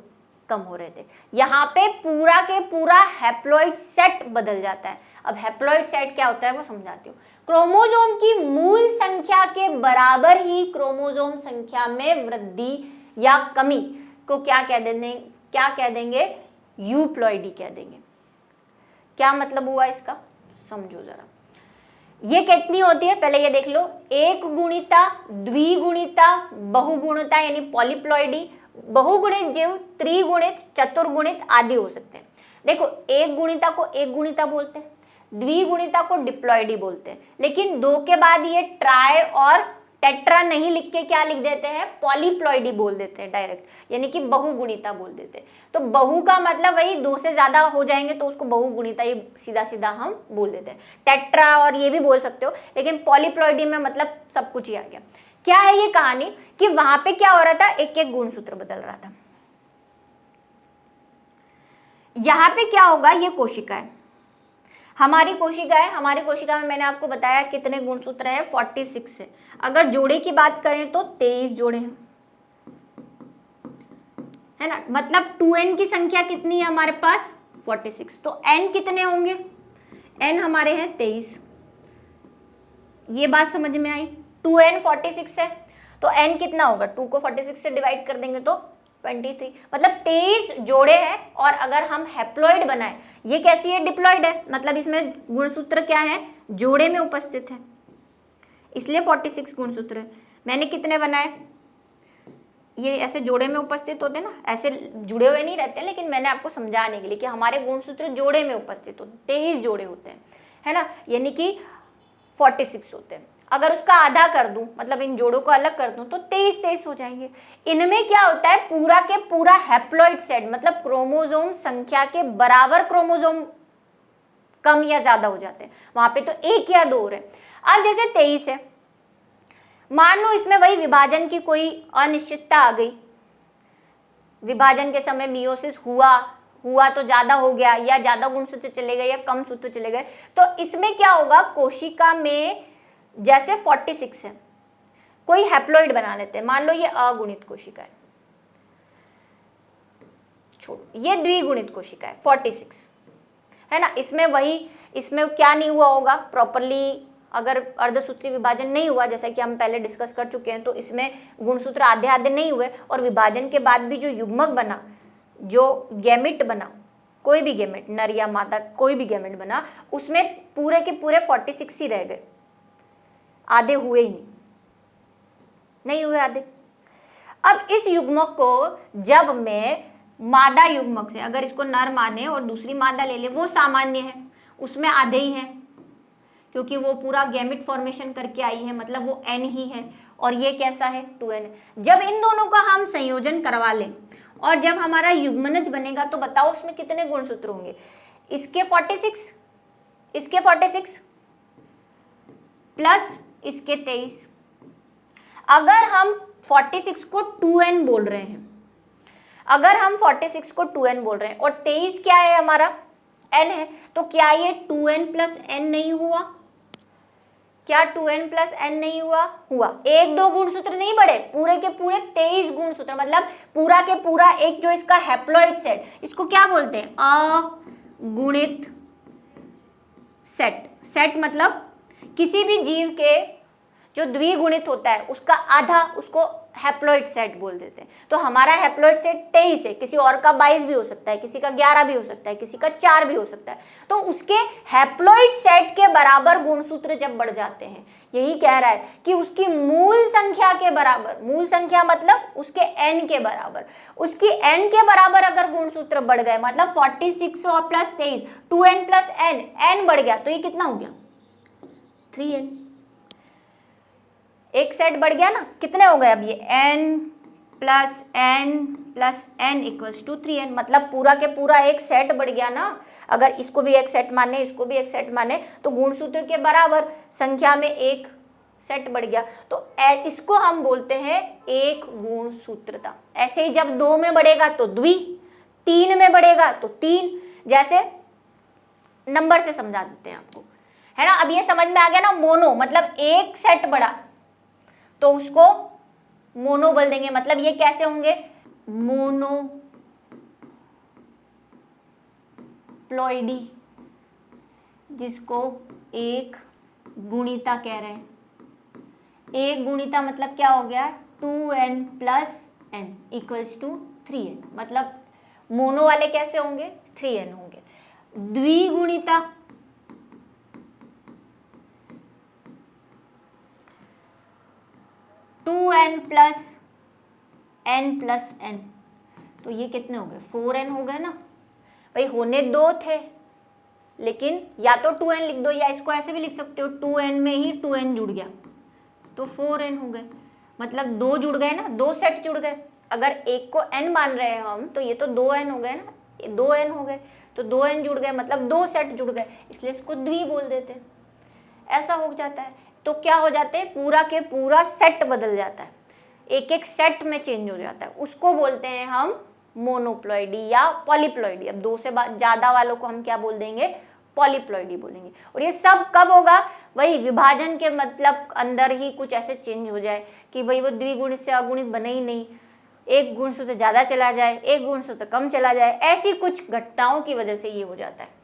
कम हो रहे थे। यहाँ पे पूरा के पूरा हैप्लॉइड सेट बदल जाता है। अब हैप्लॉइड सेट क्या होता है वो समझाती हूँ। क्रोमोसोम की मूल संख्या के बराबर ही क्रोमोसोम संख्या में वृद्धि या कमी को क्या कह देंगे, यूप्लॉइडी कह देंगे। क्या मतलब हुआ इसका, समझो जरा। ये कितनी होती है, पहले ये देख लो, एक गुणिता, द्विगुणिता, बहुगुणिता यानी पॉलीप्लॉइडी, बहुगुणित जीव, त्रिगुणित, चतुर्गुणित आदि हो सकते हैं। देखो एक गुणिता को एक गुणिता बोलते हैं, द्विगुणिता को डिप्लॉइडी बोलते हैं, लेकिन 2 के बाद ये ट्राई और टेट्रा नहीं लिख के क्या लिख देते हैं, पॉलीप्लॉइडी बोल देते हैं डायरेक्ट, यानी कि बहुगुणिता बोल देते हैं। तो बहु का मतलब वही 2 से ज्यादा हो जाएंगे तो उसको बहुगुणिता ही सीधा सीधा हम बोल देते हैं। टेट्रा और ये भी बोल सकते हो, लेकिन पॉलीप्लॉइडी में मतलब सब कुछ ही आ गया। क्या है ये कहानी कि वहां पे क्या हो रहा था, एक एक गुणसूत्र बदल रहा था। यहां पे क्या होगा, ये कोशिका है, हमारी कोशिका है, हमारी कोशिका में मैंने आपको बताया कितने गुणसूत्र हैं, 46 है। अगर जोड़े की बात करें तो 23 जोड़े हैं, है ना, मतलब 2n की संख्या कितनी है हमारे पास, 46, तो n कितने होंगे, n हमारे हैं 23। ये बात समझ में आई, 2n 46 है, तो n कितना होगा, 2 को 46 से डिवाइड कर देंगे तो 23, मतलब 23 जोड़े हैं। और अगर हम हैप्लॉइड बनाए, ये कैसी है, डिप्लॉइड है, मतलब इसमें गुणसूत्र क्या है, जोड़े में उपस्थित है, इसलिए 46 गुणसूत्र है। मैंने कितने बनाए, ये ऐसे जोड़े में उपस्थित होते हैं ना, ऐसे जुड़े हुए नहीं रहते हैं, लेकिन मैंने आपको समझाने के लिए कि हमारे गुणसूत्र जोड़े में उपस्थित होते, 23 जोड़े होते हैं, है ना, यानी कि 46 होते हैं। अगर उसका आधा कर दूं, मतलब इन जोड़ों को अलग कर दूं, तो 23 हो जाएंगे। इनमें क्या होता है, पूरा के पूरा हैप्लॉइड सेट, मतलब क्रोमोसोम संख्या के बराबर क्रोमोसोम कम या ज्यादा हो जाते हैं, वहां पे तो 1 या 2 हो रहे हैं। अब जैसे 23 है, मान लो इसमें वही विभाजन की कोई अनिश्चितता आ गई, विभाजन के समय मियोसिस हुआ तो ज्यादा हो गया, या ज्यादा गुणसूत्र चले गए या कम सूत्र चले गए, तो इसमें क्या होगा, कोशिका में जैसे 46 है, कोई हैप्लॉइड बना लेते हैं, मान लो ये अगुणित कोशिका है, छोड़ो, ये द्विगुणित कोशिका है 46, है ना, इसमें क्या नहीं हुआ होगा प्रॉपरली, अगर अर्धसूत्री विभाजन नहीं हुआ, जैसा कि हम पहले डिस्कस कर चुके हैं, तो इसमें गुणसूत्र आधे आधे नहीं हुए, और विभाजन के बाद भी जो युग्मक बना, जो गैमेट बना, कोई भी गैमेट, नर या मादा कोई भी गैमेट बना, उसमें पूरे के पूरे 46 ही रह गए, आधे हुए ही नहीं हुए आधे। अब इस युग्मक को जब मैं मादा युग्मक से, अगर इसको नर माने और दूसरी मादा ले ले, वो सामान्य है, उसमें आधे ही हैं, क्योंकि वो पूरा गैमेट फॉर्मेशन करके आई है, मतलब वो n ही है, और ये कैसा है, 2n। जब इन दोनों का हम संयोजन करवा लें और जब हमारा युग्मनज बनेगा, तो बताओ उसमें कितने गुणसूत्र होंगे, इसके 46, इसके 46 प्लस इसके 23। अगर हम 46 को 2n बोल रहे हैं, अगर हम 46 को 2n बोल रहे हैं, और 23 क्या है हमारा, n है, तो क्या ये 2n प्लस n नहीं हुआ? क्या 2n प्लस n नहीं हुआ? हुआ। एक दो गुणसूत्र नहीं बढ़े, पूरे के पूरे 23 गुणसूत्र, मतलब पूरा के पूरा एक जो इसका हैप्लॉइड सेट, इसको क्या बोलते हैं? अगुणित सेट। सेट मतलब किसी भी जीव के जो द्विगुणित होता है उसका आधा, उसको हैप्लॉइड सेट बोल देते हैं। तो हमारा हैप्लॉइड सेट 23 है, किसी और का 22 भी हो सकता है, किसी का 11 भी हो सकता है, किसी का 4 भी हो सकता है। तो उसके हैप्लॉइड सेट के बराबर गुणसूत्र जब बढ़ जाते हैं, यही कह रहा है कि उसकी मूल संख्या के बराबर, मूल संख्या मतलब उसके n के बराबर, उसकी n के बराबर अगर गुणसूत्र बढ़ गए, मतलब 46 और प्लस 23, 2n प्लस n बढ़ गया, तो ये कितना हो गया? 3n। एक सेट बढ़ गया ना, कितने हो गए अब ये? n plus n equals to 3n, मतलब पूरा के पूरा एक सेट बढ़ गया ना। अगर इसको भी एक सेट माने, इसको भी एक सेट माने, तो गुणसूत्र के बराबर संख्या में एक सेट बढ़ गया, तो इसको हम बोलते हैं एक गुणसूत्रता। ऐसे ही जब 2 में बढ़ेगा तो द्वि, 3 में बढ़ेगा तो 3, जैसे नंबर से समझा देते हैं आपको, है ना। अब ये समझ में आ गया ना, मोनो मतलब एक सेट बढ़ा तो उसको मोनो बोल देंगे। मतलब ये कैसे होंगे? मोनोप्लॉइडी, जिसको एक गुणिता कह रहे हैं। एक गुणिता मतलब क्या हो गया? 2n plus n equals to 3n, मतलब मोनो वाले कैसे होंगे? 3n होंगे। द्विगुणिता, n प्लस n, तो ये कितने हो गए? 4n हो गए ना भाई। होने 2 थे, लेकिन या तो 2n लिख दो या इसको ऐसे भी लिख सकते हो, 2n में ही 2n जुड़ गया तो 4n हो गए। मतलब 2 जुड़ गए ना, 2 सेट जुड़ गए। अगर एक को n मान रहे हैं हम, तो ये तो 2n हो गए ना, 2n हो गए, तो 2n जुड़ गए, मतलब 2 सेट जुड़ गए, इसलिए इसको द्वि बोल देते हैं। ऐसा हो जाता है। तो क्या हो जाते हैं? पूरा के पूरा सेट बदल जाता है, एक एक सेट में चेंज हो जाता है, उसको बोलते हैं हम मोनोप्लॉइडी या पॉलीप्लॉइडी। अब 2 से ज़्यादा वालों को हम क्या बोल देंगे? पॉलीप्लॉइडी बोलेंगे। और ये सब कब होगा? वही विभाजन के मतलब अंदर ही कुछ ऐसे चेंज हो जाए कि भाई वो द्विगुणित से अगुणित बने ही नहीं, एक गुणसूत्र ज़्यादा चला जाए, एक गुणसूत्र कम चला जाए, ऐसी कुछ घटनाओं की वजह से ये हो जाता है।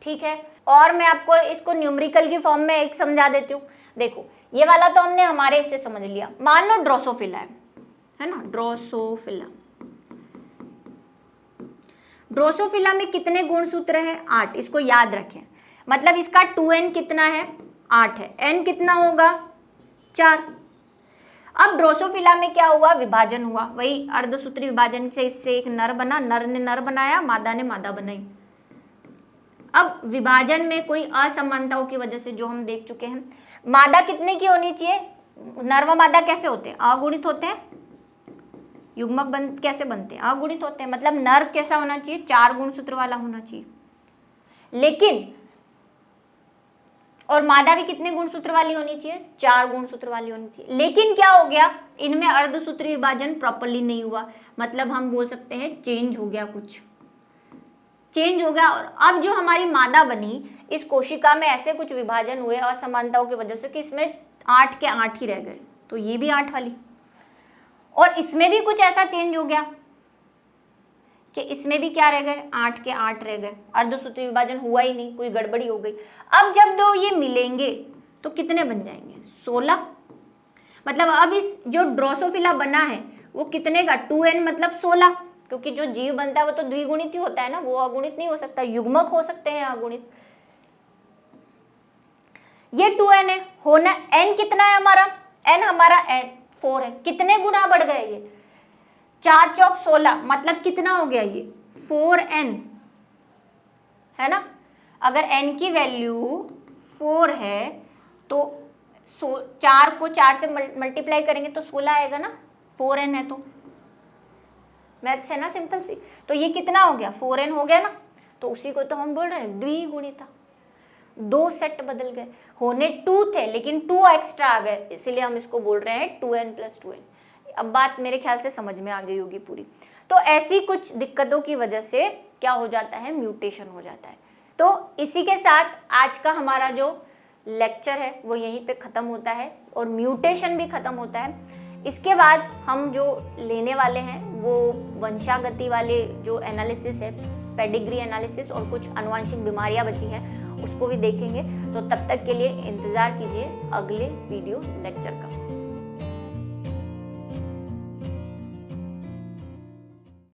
ठीक है, और मैं आपको इसको न्यूमेरिकल की फॉर्म में एक समझा देती हूँ। देखो, ये वाला तो हमने हमारे इससे समझ लिया। मान लो ड्रोसोफिला है ना, ड्रोसोफिला। ड्रोसोफिला में कितने गुणसूत्र हैं? 8। इसको याद रखें, मतलब इसका 2n कितना है? 8 है। n कितना होगा? 4। अब ड्रोसोफिला में क्या हुआ? विभाजन हुआ, वही अर्धसूत्री विभाजन से इससे एक नर बना, नर ने नर बनाया, मादा ने मादा बनाई। अब विभाजन में कोई असमानताओं की वजह से जो हम देख चुके हैं, मादा कितने की होनी चाहिए? नर व मादा कैसे होते हैं? अगुणित होते हैं। युग्मक कैसे बनते हैं? अगुणित होते हैं। मतलब नर कैसा होना चाहिए? 4 गुणसूत्र वाला होना चाहिए। लेकिन और मादा भी कितने गुणसूत्र वाली होनी चाहिए? 4 गुणसूत्र वाली होनी चाहिए। लेकिन क्या हो गया? इनमें अर्धसूत्री विभाजन प्रॉपरली नहीं हुआ, मतलब हम बोल सकते हैं चेंज हो गया, कुछ चेंज हो गया। और अब जो हमारी मादा बनी, इस कोशिका में ऐसे कुछ विभाजन हुए असमानताओं की वजह से कि इसमें 8 के 8 ही रह गए, तो ये भी 8 वाली। और इसमें भी कुछ ऐसा चेंज हो गया कि इसमें भी क्या रह गए? 8 के 8 रह गए, अर्धसूत्री विभाजन हुआ ही नहीं, कोई गड़बड़ी हो गई। अब जब 2 ये मिलेंगे तो कितने बन जाएंगे? 16। मतलब अब इस जो ड्रोसोफिला बना है वो कितने का? 2n मतलब 16, क्योंकि जो जीव बनता है वो तो द्विगुणित ही होता है ना, वो अगुणित नहीं हो सकता, युग्मक हो सकते हैं अगुणित। ये 2n है, होना n कितना है हमारा? n हमारा 4 है। कितने गुना बढ़ गए ये? 4 चौक 16, मतलब कितना हो गया ये? 4n, है ना। अगर n की वैल्यू 4 है तो 4 को 4 से मल्टीप्लाई करेंगे तो 16 आएगा ना, 4n है तो। मैथ्स है ना सिंपल सी। तो ये कितना हो गया? 4n हो गया ना, तो उसी को तो हम बोल रहे हैं द्विगुणिता। 2 सेट बदल गए, होने 2 थे लेकिन 2 एक्स्ट्रा आ गए, इसीलिए हम इसको बोल रहे हैं 2n प्लस 2n। अब बात मेरे ख्याल से समझ में आ गई होगी पूरी। तो ऐसी कुछ दिक्कतों की वजह से क्या हो जाता है, म्यूटेशन हो जाता है। तो इसी के साथ आज का हमारा जो लेक्चर है वो यहीं पे ख़त्म होता है और म्यूटेशन भी ख़त्म होता है। इसके बाद हम जो लेने वाले हैं वो वंशागति वाले जो एनालिसिस है, पेडिग्री एनालिसिस, और कुछ आनुवंशिक बीमारियां बची हैं उसको भी देखेंगे। तो तब तक के लिए इंतज़ार कीजिए अगले वीडियो लेक्चर का।